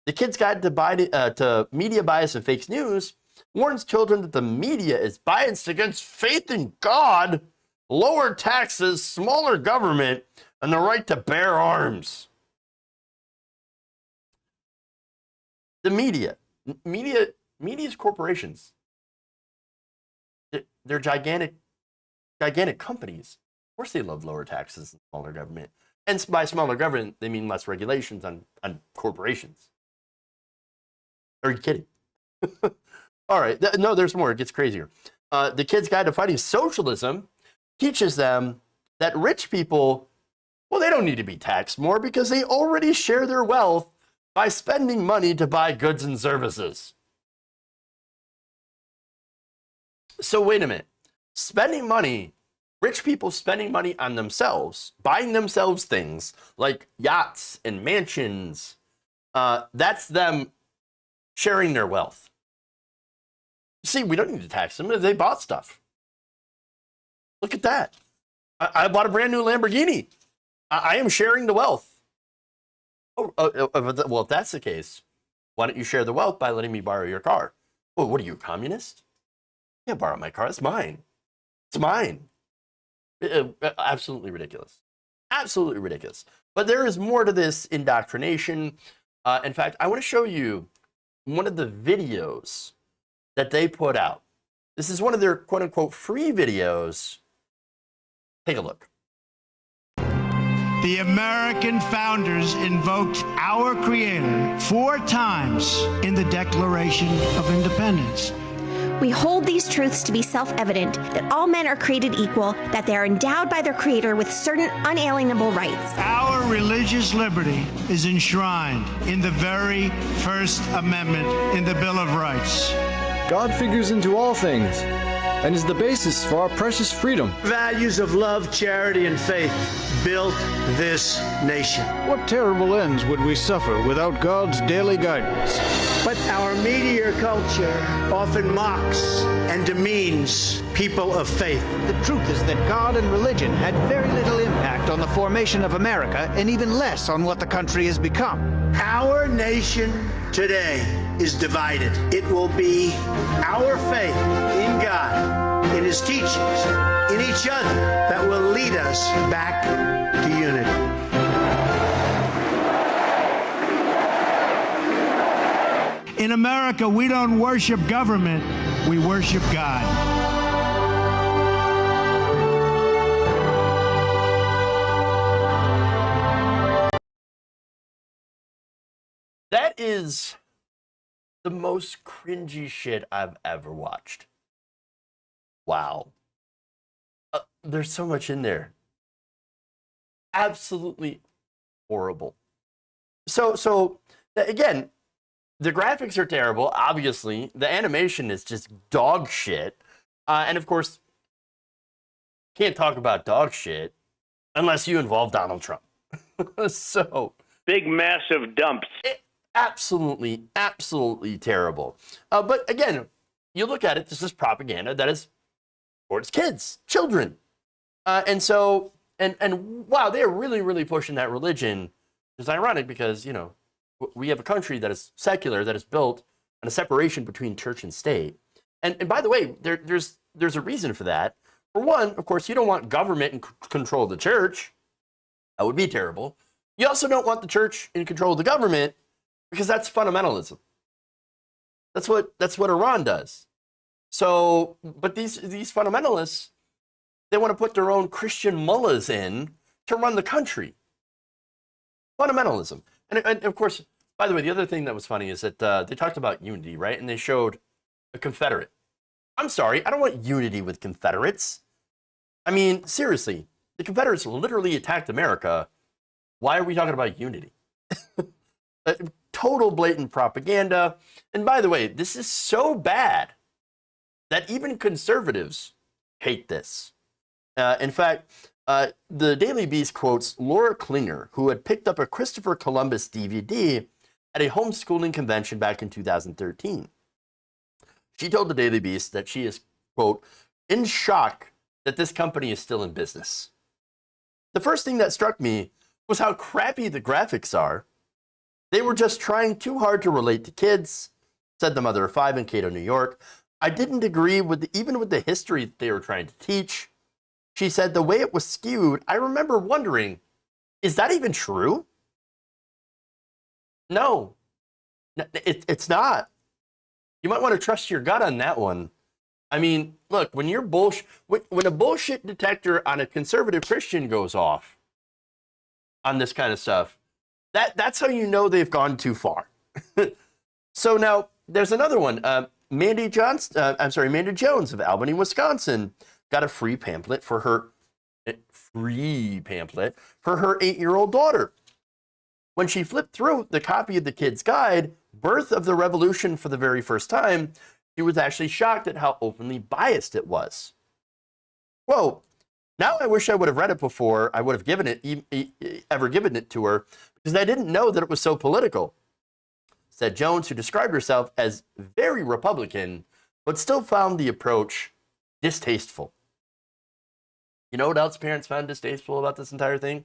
The Kids Guide to Media Bias and Fake News warns children that the media is biased against faith in God, lower taxes, smaller government, and the right to bear arms. The media's corporations. They're gigantic companies. Of course they love lower taxes and smaller government. And by smaller government, they mean less regulations on corporations. Are you kidding? All right. No, there's more. It gets crazier. The Kids Guide to Fighting Socialism teaches them that rich people, well, they don't need to be taxed more because they already share their wealth by spending money to buy goods and services. So wait a minute. Spending money, rich people spending money on themselves, buying themselves things like yachts and mansions, that's them sharing their wealth. See, we don't need to tax them. They bought stuff. Look at that. I bought a brand new Lamborghini. I am sharing the wealth. Well, if that's the case, why don't you share the wealth by letting me borrow your car? Well, what are you, a communist? You can't borrow my car. It's mine. It's mine. Absolutely ridiculous. Absolutely ridiculous. But there is more to this indoctrination. In fact, I want to show you one of the videos that they put out. This is one of their quote-unquote free videos. Take a look. The American founders invoked our Creator 4 times in the Declaration of Independence. We hold these truths to be self-evident, that all men are created equal, that they are endowed by their Creator with certain unalienable rights. Our religious liberty is enshrined in the very First Amendment in the Bill of Rights. God figures into all things and is the basis for our precious freedom. Values of love, charity, and faith built this nation. What terrible ends would we suffer without God's daily guidance? But our media culture often mocks and demeans people of faith. The truth is that God and religion had very little impact on the formation of America and even less on what the country has become. Our nation today is divided. It will be our faith in God, in His teachings, in each other, that will lead us back to unity. In America, we don't worship government, we worship God. That is the most cringy shit I've ever watched. Wow. There's so much in there. Absolutely horrible. So again, the graphics are terrible, obviously. The animation is just dog shit. And of course, can't talk about dog shit unless you involve Donald Trump. So big, massive dumps. Absolutely, absolutely terrible. But again, you look at it, this is propaganda that is towards kids, children. And wow, they're really, really pushing that religion. It's ironic because, you know, we have a country that is secular, that is built on a separation between church and state. And by the way, there's a reason for that. For one, of course, you don't want government in control of the church. That would be terrible. You also don't want the church in control of the government, because that's fundamentalism. That's what Iran does. So, but these fundamentalists, they want to put their own Christian mullahs in to run the country. Fundamentalism. And of course, by the way, the other thing that was funny is that they talked about unity, right? And they showed a Confederate. I'm sorry, I don't want unity with Confederates. I mean, seriously, the Confederates literally attacked America. Why are we talking about unity? Total blatant propaganda. And by the way, this is so bad that even conservatives hate this. In fact, the Daily Beast quotes Laura Klinger, who had picked up a Christopher Columbus DVD at a homeschooling convention back in 2013. She told the Daily Beast that she is, quote, in shock that this company is still in business. The first thing that struck me was how crappy the graphics are. They were just trying too hard to relate to kids, said the mother of 5 in Cato, New York. I didn't agree even with the history that they were trying to teach. She said the way it was skewed, I remember wondering, is that even true? No, it's not. You might want to trust your gut on that one. I mean, look, when a bullshit detector on a conservative Christian goes off on this kind of stuff, that's how you know they've gone too far. So now there's another one. Mandy Jones of Albany, Wisconsin, got a free pamphlet for her 8-year-old daughter. When she flipped through the copy of the kid's guide, Birth of the Revolution, for the very first time, she was actually shocked at how openly biased it was. Whoa. Now I wish I would have read it before I would have given it to her, because I didn't know that it was so political, said Jones, who described herself as very Republican, but still found the approach distasteful. You know what else parents found distasteful about this entire thing?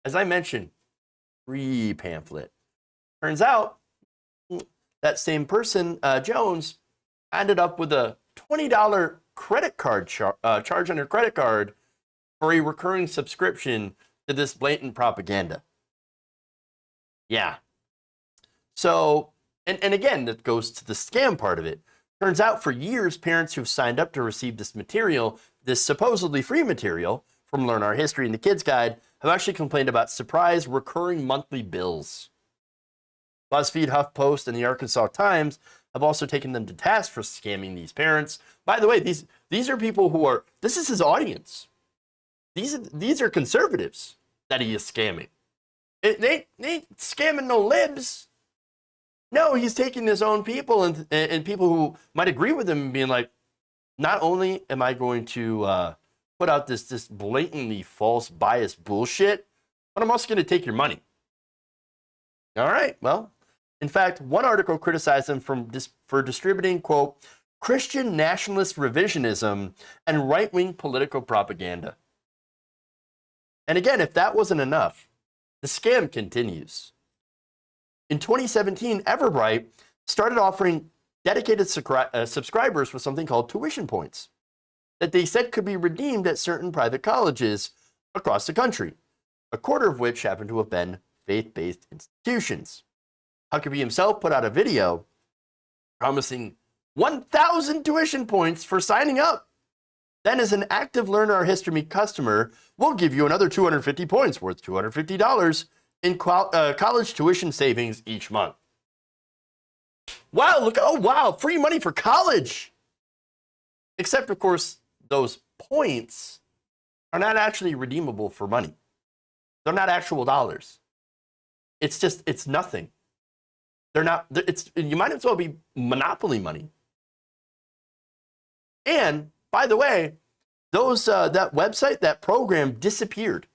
As I mentioned, free pamphlet. Turns out that same person, Jones, ended up with a $20 credit card charge on her credit card for a recurring subscription to this blatant propaganda. Yeah. So, and again, that goes to the scam part of it. Turns out for years, parents who've signed up to receive this material, this supposedly free material from Learn Our History and the Kids Guide, have actually complained about surprise recurring monthly bills. BuzzFeed, HuffPost, and the Arkansas Times have also taken them to task for scamming these parents. By the way, these are people who are, this is his audience. These are conservatives that he is scamming. They ain't scamming no libs. No, he's taking his own people and people who might agree with him and being like, not only am I going to put out this blatantly false biased bullshit, but I'm also going to take your money. All right, well, in fact, one article criticized him for distributing, quote, Christian nationalist revisionism and right-wing political propaganda. And again, if that wasn't enough, the scam continues. In 2017, Everbright started offering dedicated subscribers with something called tuition points that they said could be redeemed at certain private colleges across the country, a quarter of which happened to have been faith-based institutions. Huckabee himself put out a video promising 1,000 tuition points for signing up. Then, as an active Learn Our History customer, we'll give you another 250 points worth $250 in college tuition savings each month. Wow, look, oh wow, free money for college. Except, of course, those points are not actually redeemable for money. They're not actual dollars. It's nothing. They're not, you might as well be monopoly money. And, by the way, that website, that program disappeared.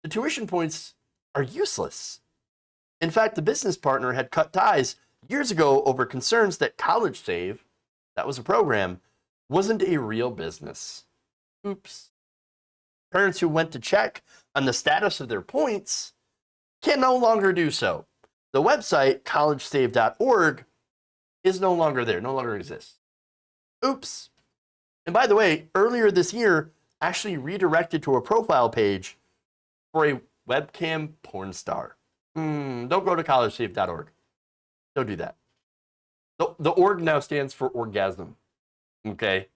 The tuition points are useless. In fact, the business partner had cut ties years ago over concerns that College Save, that was a program, wasn't a real business. Oops. Parents who went to check on the status of their points can no longer do so. The website, collegesave.org, is no longer there, no longer exists. Oops. And by the way, earlier this year, actually redirected to a profile page for a webcam porn star. Don't go to collegesave.org. Don't do that. The org now stands for orgasm. Okay?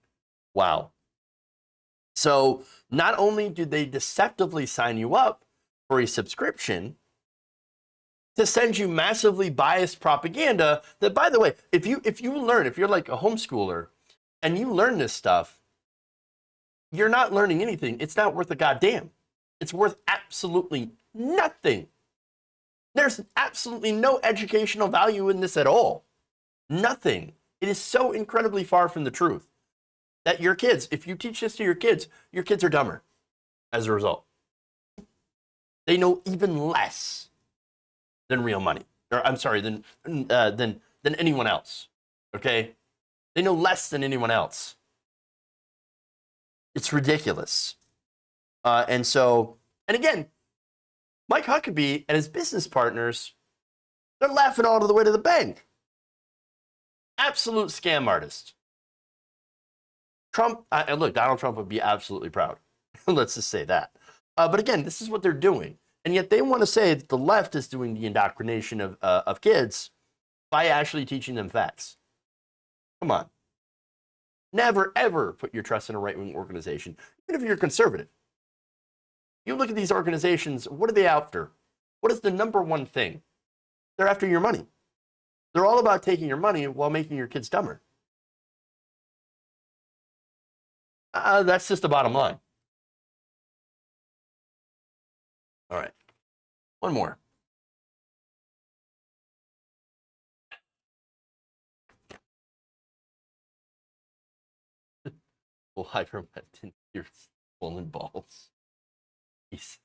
Wow. So not only do they deceptively sign you up for a subscription to send you massively biased propaganda that, by the way, if you're like a homeschooler and you learn this stuff, you're not learning anything. It's not worth a goddamn. It's worth absolutely nothing. There's absolutely no educational value in this at all. Nothing. It is so incredibly far from the truth that your kids, if you teach this to your kids are dumber as a result. They know even less than real money. Or I'm sorry, than anyone else. Okay? They know less than anyone else. It's ridiculous. And again, Mike Huckabee and his business partners, they're laughing all the way to the bank. Absolute scam artist. Trump, look, Donald Trump would be absolutely proud. Let's just say that. But again, this is what they're doing. And yet they want to say that the left is doing the indoctrination of kids by actually teaching them facts. Come on. Never, ever put your trust in a right-wing organization, even if you're conservative. You look at these organizations, what are they after? What is the number one thing? They're after your money. They're all about taking your money while making your kids dumber. That's just the bottom line. All right. One more. Well, ivermectin, your swollen balls. Jeez.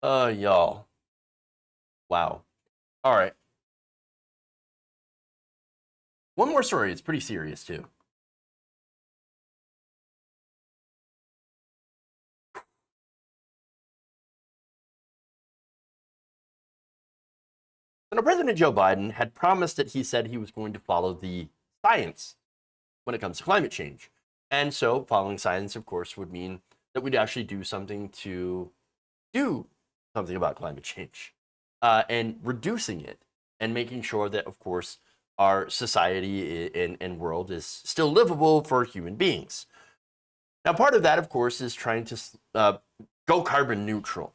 Y'all. Wow. All right. One more story. It's pretty serious, too. So President Joe Biden had promised that he said he was going to follow the science when it comes to climate change. And so following science, of course, would mean that we'd actually do something about climate change and reducing it and making sure that, of course, our society and world is still livable for human beings. Now, part of that, of course, is trying to go carbon neutral.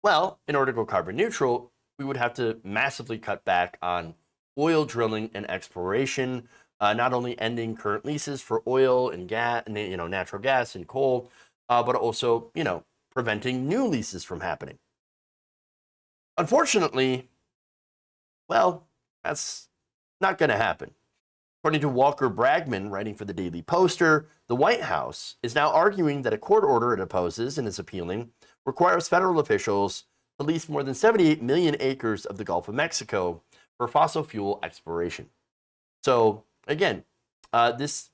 Well, in order to go carbon neutral, we would have to massively cut back on oil drilling and exploration, not only ending current leases for oil and gas, natural gas and coal, but also, preventing new leases from happening. Unfortunately, well, that's not going to happen. According to Walker Bragman, writing for the Daily Poster, the White House is now arguing that a court order it opposes and is appealing requires federal officials to lease more than 78 million acres of the Gulf of Mexico for fossil fuel exploration. So again, these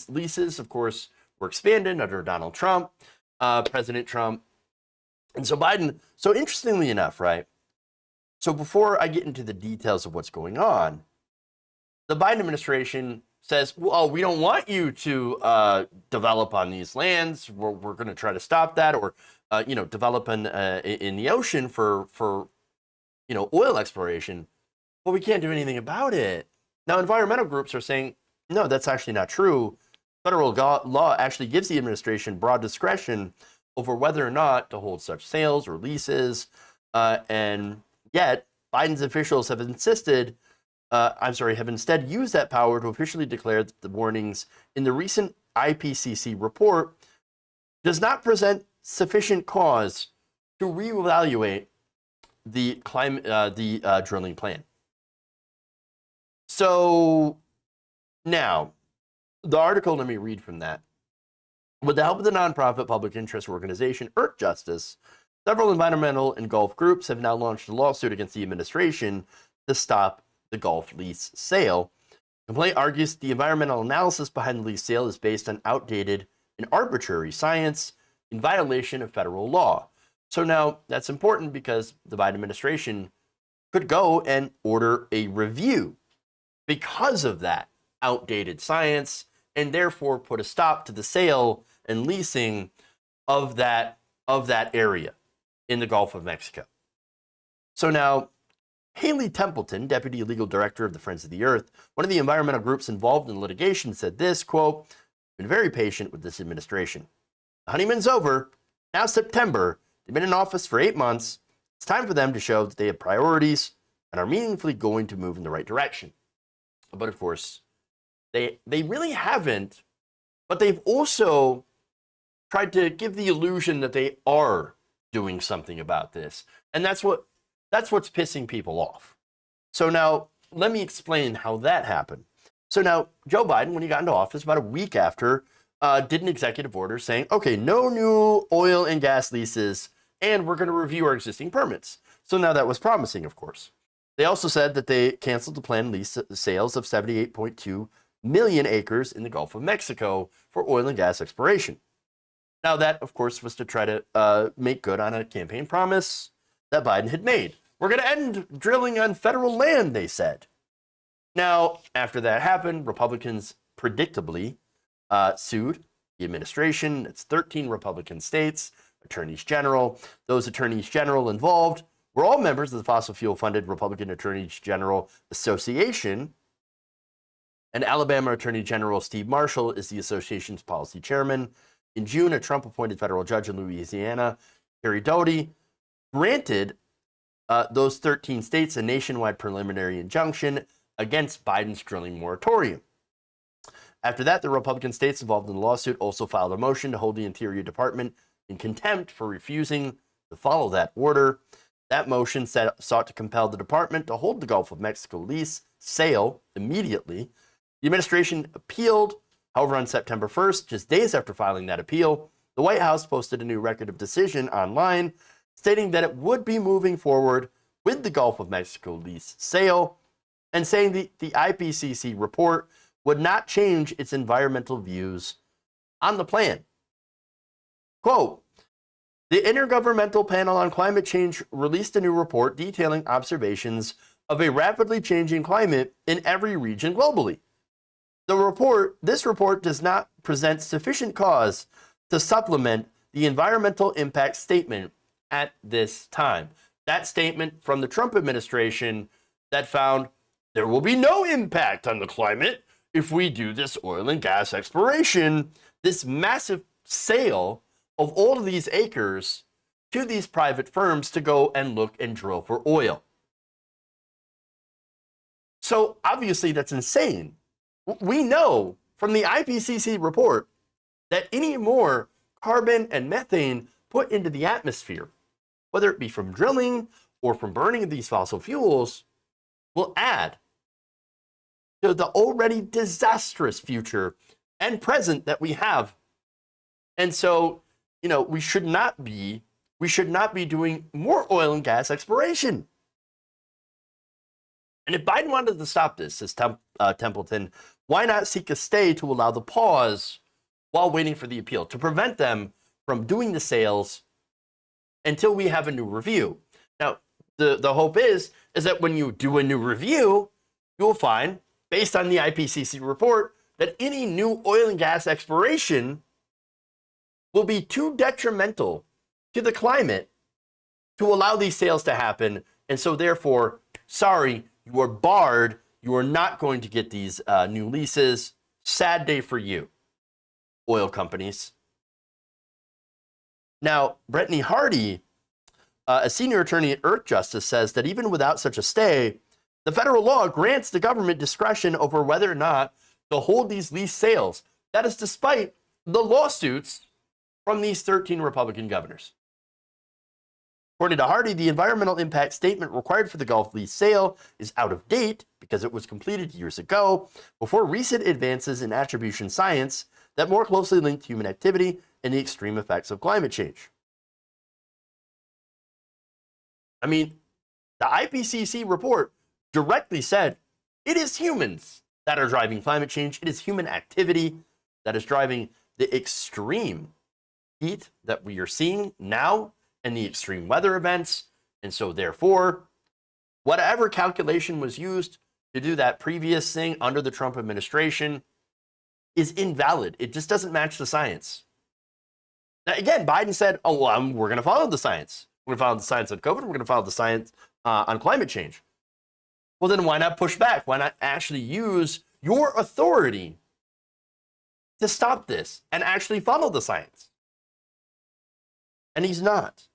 leases, of course, were expanded under Donald Trump, President Trump, and so Biden. So interestingly enough, right? So before I get into the details of what's going on, the Biden administration says, well, we don't want you to develop on these lands. We're going to try to stop that, or develop in the ocean for oil exploration. But we can't do anything about it. Now, environmental groups are saying, no, that's actually not true. Federal law actually gives the administration broad discretion over whether or not to hold such sales or leases. And yet, Biden's officials have instead used that power to officially declare that the warnings in the recent IPCC report does not present sufficient cause to reevaluate the drilling plan. So now, the article, let me read from that. With the help of the nonprofit public interest organization Earth Justice, several environmental and Gulf groups have now launched a lawsuit against the administration to stop the Gulf lease sale. The complaint argues the environmental analysis behind the lease sale is based on outdated and arbitrary science in violation of federal law. So now that's important because the Biden administration could go and order a review because of that outdated science, and therefore put a stop to the sale and leasing of that area in the Gulf of Mexico. So now, Haley Templeton, Deputy Legal Director of the Friends of the Earth, one of the environmental groups involved in the litigation, said this, quote, "Been very patient with this administration. The honeymoon's over. Now September. They've been in office for 8 months. It's time for them to show that they have priorities and are meaningfully going to move in the right direction." But of course, they really haven't, but they've also tried to give the illusion that they are doing something about this. And that's what's pissing people off. So now, let me explain how that happened. So now, Joe Biden, when he got into office about a week after, did an executive order saying, okay, no new oil and gas leases, and we're going to review our existing permits. So now that was promising, of course. They also said that they canceled the planned lease sales of 78.2 million acres in the Gulf of Mexico for oil and gas exploration. Now that, of course, was to try to make good on a campaign promise that Biden had made. We're going to end drilling on federal land, they said. Now, after that happened, Republicans predictably sued the administration. It's 13 Republican states, attorneys general. Those attorneys general involved were all members of the fossil fuel-funded Republican Attorneys General Association. And Alabama Attorney General Steve Marshall is the association's policy chairman. In June, a Trump-appointed federal judge in Louisiana, Terry Doughty, granted those 13 states a nationwide preliminary injunction against Biden's drilling moratorium. After that, the Republican states involved in the lawsuit also filed a motion to hold the Interior Department in contempt for refusing to follow that order. That motion sought to compel the department to hold the Gulf of Mexico lease sale immediately. The administration appealed. However, on September 1st, just days after filing that appeal, the White House posted a new record of decision online stating that it would be moving forward with the Gulf of Mexico lease sale and saying the IPCC report would not change its environmental views on the plan. Quote, "The Intergovernmental Panel on Climate Change released a new report detailing observations of a rapidly changing climate in every region globally. This report does not present sufficient cause to supplement the environmental impact statement at this time." That statement from the Trump administration that found there will be no impact on the climate if we do this oil and gas exploration, this massive sale of all of these acres to these private firms to go and look and drill for oil. So obviously that's insane. We know from the IPCC report that any more carbon and methane put into the atmosphere, whether it be from drilling or from burning these fossil fuels will add to the already disastrous future and present that we have. And so, we should not be doing more oil and gas exploration. And if Biden wanted to stop this, says Templeton, why not seek a stay to allow the pause while waiting for the appeal, to prevent them from doing the sales until we have a new review? Now, the hope is that when you do a new review, you'll find, based on the IPCC report, that any new oil and gas exploration will be too detrimental to the climate to allow these sales to happen. And so therefore, sorry, you are barred. You are not going to get these new leases. Sad day for you, oil companies. Now, Brittany Hardy, a senior attorney at Earth Justice, says that even without such a stay, the federal law grants the government discretion over whether or not to hold these lease sales. That is despite the lawsuits from these 13 Republican governors. According to Hardy, the environmental impact statement required for the Gulf lease sale is out of date because it was completed years ago, before recent advances in attribution science that more closely linked human activity and the extreme effects of climate change. I mean, the IPCC report directly said it is humans that are driving climate change. It is human activity that is driving the extreme heat that we are seeing now and the extreme weather events. And so therefore, whatever calculation was used to do that previous thing under the Trump administration is invalid. It just doesn't match the science. Now, again, Biden said, oh, well, we're going to follow the science. We're going to follow the science on COVID. We're going to follow the science on climate change. Well, then why not push back? Why not actually use your authority to stop this and actually follow the science? And he's not.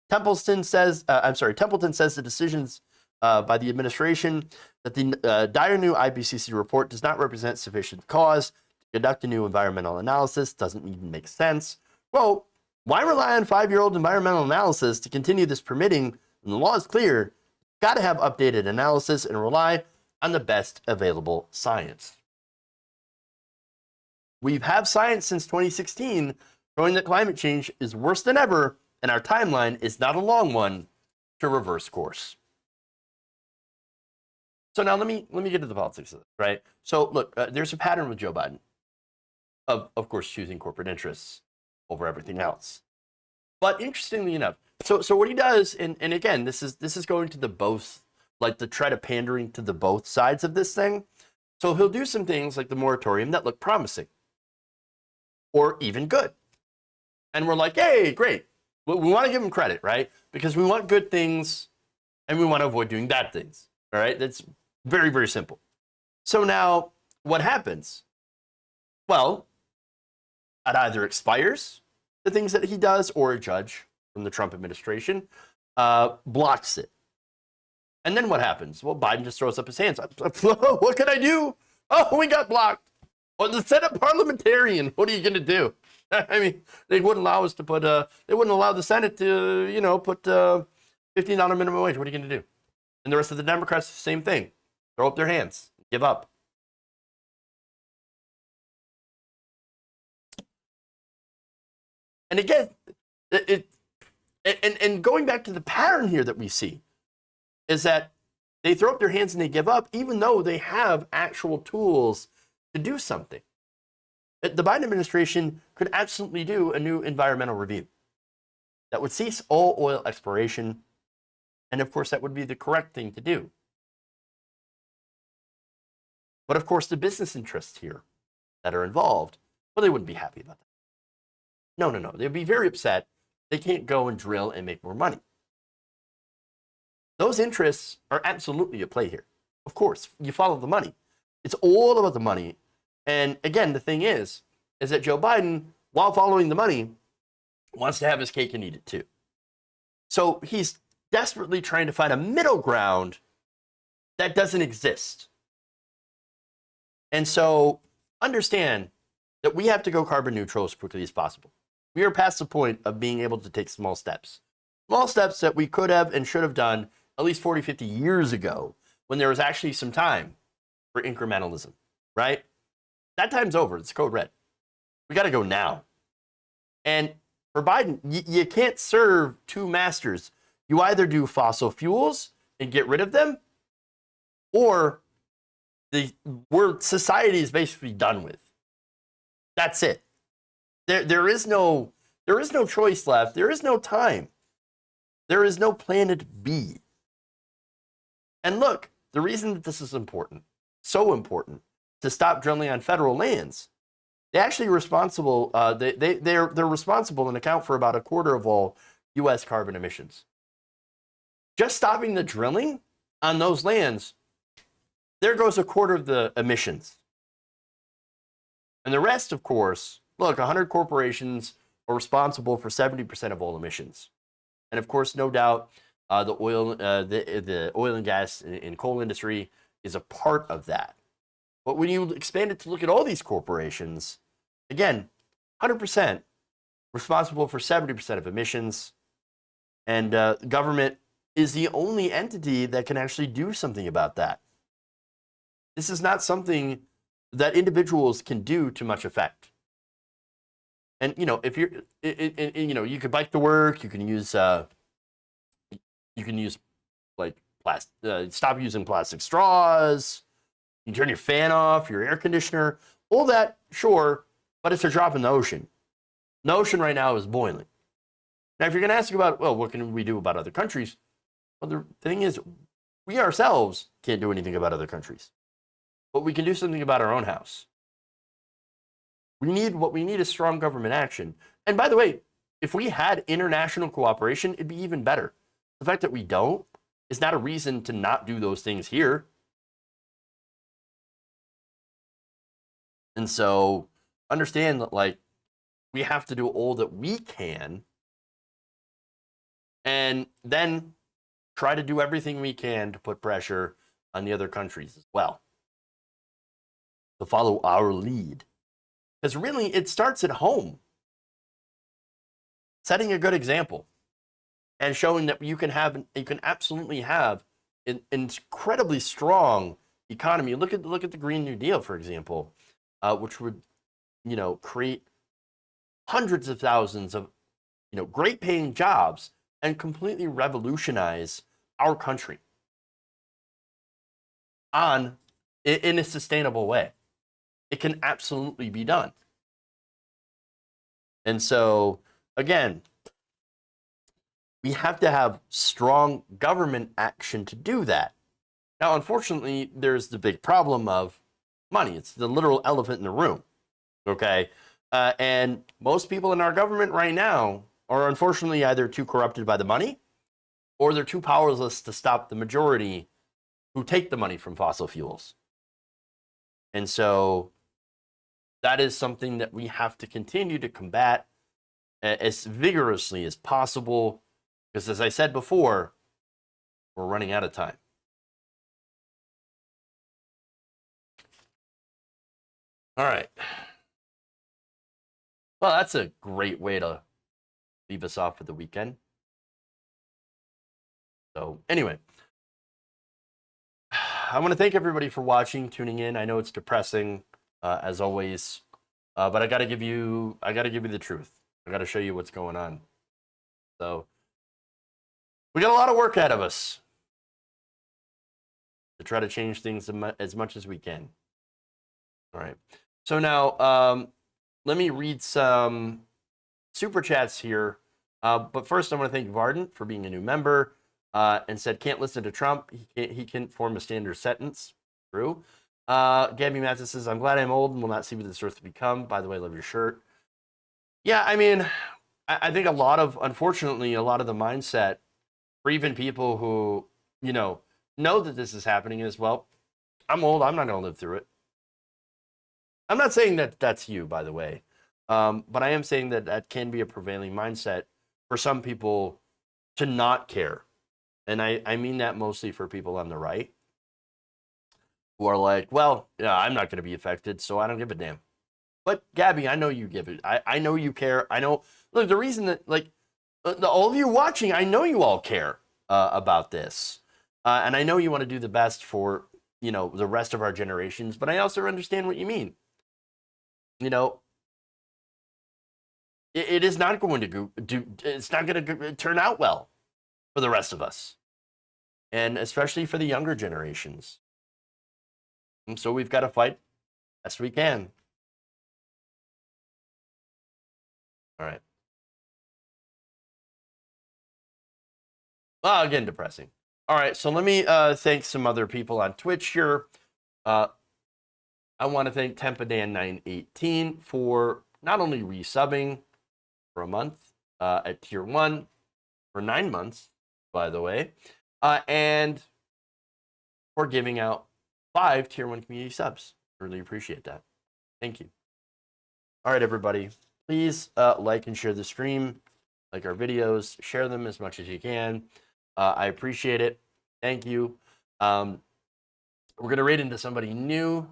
Templeton says the decisions by the administration that the dire new IPCC report does not represent sufficient cause to conduct a new environmental analysis. Doesn't even make sense. Well, why rely on 5-year-old environmental analysis to continue this permitting when the law is clear? Got to have updated analysis and rely on the best available science. We've had science since 2016 showing that climate change is worse than ever, and our timeline is not a long one to reverse course. So now let me get to the politics of this, right? So look, there's a pattern with Joe Biden of course, choosing corporate interests over everything else. But interestingly enough, so what he does, and again, this is going to the both, like the try to pandering to the both sides of this thing. So he'll do some things like the moratorium that look promising or even good. And we're like, hey, great. We want to give him credit, right? Because we want good things and we want to avoid doing bad things. All right. That's very, very simple. So now what happens? Well, it either expires, the things that he does, or a judge from the Trump administration blocks it. And then what happens? Well, Biden just throws up his hands. What can I do? Oh, we got blocked. Well, the Senate parliamentarian, what are you going to do? I mean, they wouldn't allow us to put, they wouldn't allow the Senate to, put $15 minimum wage. What are you going to do? And the rest of the Democrats, same thing. Throw up their hands, give up. And again, and going back to the pattern here that we see is that they throw up their hands and they give up, even though they have actual tools to do something. The Biden administration could absolutely do a new environmental review that would cease all oil exploration. And of course, that would be the correct thing to do. But of course, the business interests here that are involved, well, they wouldn't be happy about that. No. They'd be very upset. They can't go and drill and make more money. Those interests are absolutely at play here. Of course, you follow the money. It's all about the money. And again, the thing is that Joe Biden, while following the money, wants to have his cake and eat it too. So he's desperately trying to find a middle ground that doesn't exist. And so understand that we have to go carbon neutral as quickly as possible. We are past the point of being able to take small steps that we could have and should have done at least 40, 50 years ago, when there was actually some time for incrementalism, right? That time's over. It's code red. We got to go now. And for Biden, you can't serve two masters. You either do fossil fuels and get rid of them, or society is basically done with. That's it. There is no choice left. There is no time. There is no planet B. And look, the reason that this is important, so important, to stop drilling on federal lands, they're actually responsible. They're responsible and account for about a quarter of all U.S. carbon emissions. Just stopping the drilling on those lands, there goes a quarter of the emissions. And the rest, of course, look, 100 corporations are responsible for 70% of all emissions. And of course, no doubt, the oil and gas and coal industry is a part of that. But when you expand it to look at all these corporations, again, 100% responsible for 70% of emissions, and government is the only entity that can actually do something about that. This is not something that individuals can do to much effect. And if you're, you could bike to work. You can use like plastic. Stop using plastic straws. You can turn your fan off, your air conditioner, all that, sure, but it's a drop in the ocean. The ocean right now is boiling. Now, if you're going to ask about, well, what can we do about other countries? Well, the thing is, we ourselves can't do anything about other countries, but we can do something about our own house. What we need is strong government action. And by the way, if we had international cooperation, it'd be even better. The fact that we don't is not a reason to not do those things here. And so understand that, like, we have to do all that we can and then try to do everything we can to put pressure on the other countries as well to follow our lead. Because really, it starts at home. Setting a good example and showing that you can absolutely have an incredibly strong economy. Look at the Green New Deal, for example, which would, create hundreds of thousands of, great paying jobs and completely revolutionize our country in a sustainable way. It can absolutely be done. And so, again, we have to have strong government action to do that. Now, unfortunately, there's the big problem of money. It's the literal elephant in the room, okay? And most people in our government right now are unfortunately either too corrupted by the money or they're too powerless to stop the majority who take the money from fossil fuels. And so that is something that we have to continue to combat as vigorously as possible, because as I said before, we're running out of time. All right. Well, that's a great way to leave us off for the weekend. So anyway, I want to thank everybody for watching, tuning in. I know it's depressing, as always, but I got to give you the truth. I got to show you what's going on. So we got a lot of work ahead of us to try to change things as much as we can. All right. So now, let me read some super chats here. But first, I want to thank Varden for being a new member and said, can't listen to Trump. He can't form a standard sentence. True. Gabby Mathis says, I'm glad I'm old and will not see what this earth to become. By the way, love your shirt. Yeah, I mean, I think unfortunately, a lot of the mindset for even people who, know that this is happening is, well, I'm old. I'm not going to live through it. I'm not saying that that's you, by the way. But I am saying that that can be a prevailing mindset for some people to not care. And I mean that mostly for people on the right who are like, well, yeah, I'm not going to be affected, so I don't give a damn. But Gabby, I know you give it. I know you care. I know. Look, the reason that, all of you watching, I know you all care about this. And I know you want to do the best for, you know, the rest of our generations, but I also understand what you mean. You know, it is not going to it's not going to turn out well for the rest of us, and especially for the younger generations. And so we've got to fight best we can. All right. Well, again, depressing. All right, so let me thank some other people on Twitch here. I want to thank Tempadan918 for not only resubbing for a month at Tier 1 for 9 months, by the way, and for giving out 5 Tier 1 community subs. Really appreciate that. Thank you. All right, everybody. Please like and share the stream, like our videos, share them as much as you can. I appreciate it. Thank you. We're going to raid into somebody new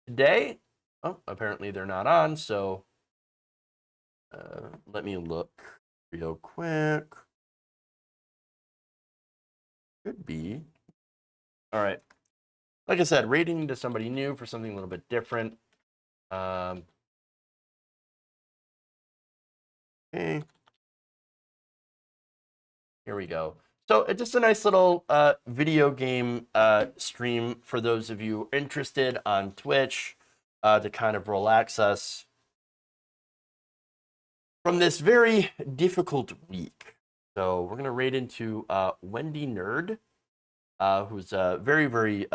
today. Oh, apparently they're not on, so let me look real quick. Could be. All right. Like I said, raiding into somebody new for something a little bit different. Okay. Here we go. So it's just a nice little video game stream for those of you interested on Twitch to kind of relax us from this very difficult week. So we're going to raid into Wendy Nerd, who's very, very,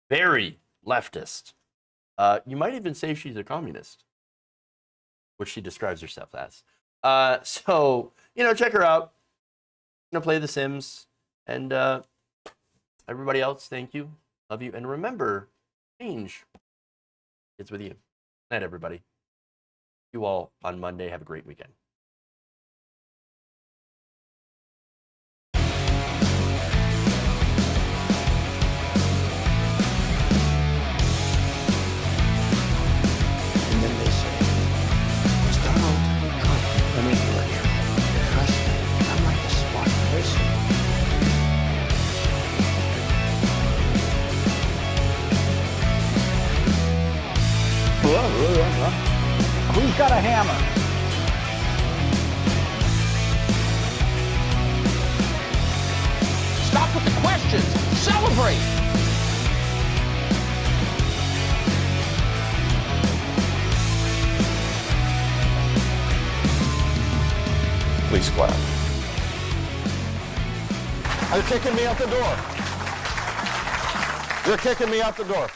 very leftist. You might even say she's a communist, which she describes herself as. So, you know, check her out. Gonna play The Sims, and everybody else, thank you, love you, and remember, change is with you. Good night, everybody. You all on Monday. Have a great weekend. And then they say, start out to become. Let me do it. Trust me, I'm like a smart person. Who's got a hammer? Stop with the questions. Celebrate. Please clap. They're kicking me out the door. They're kicking me out the door.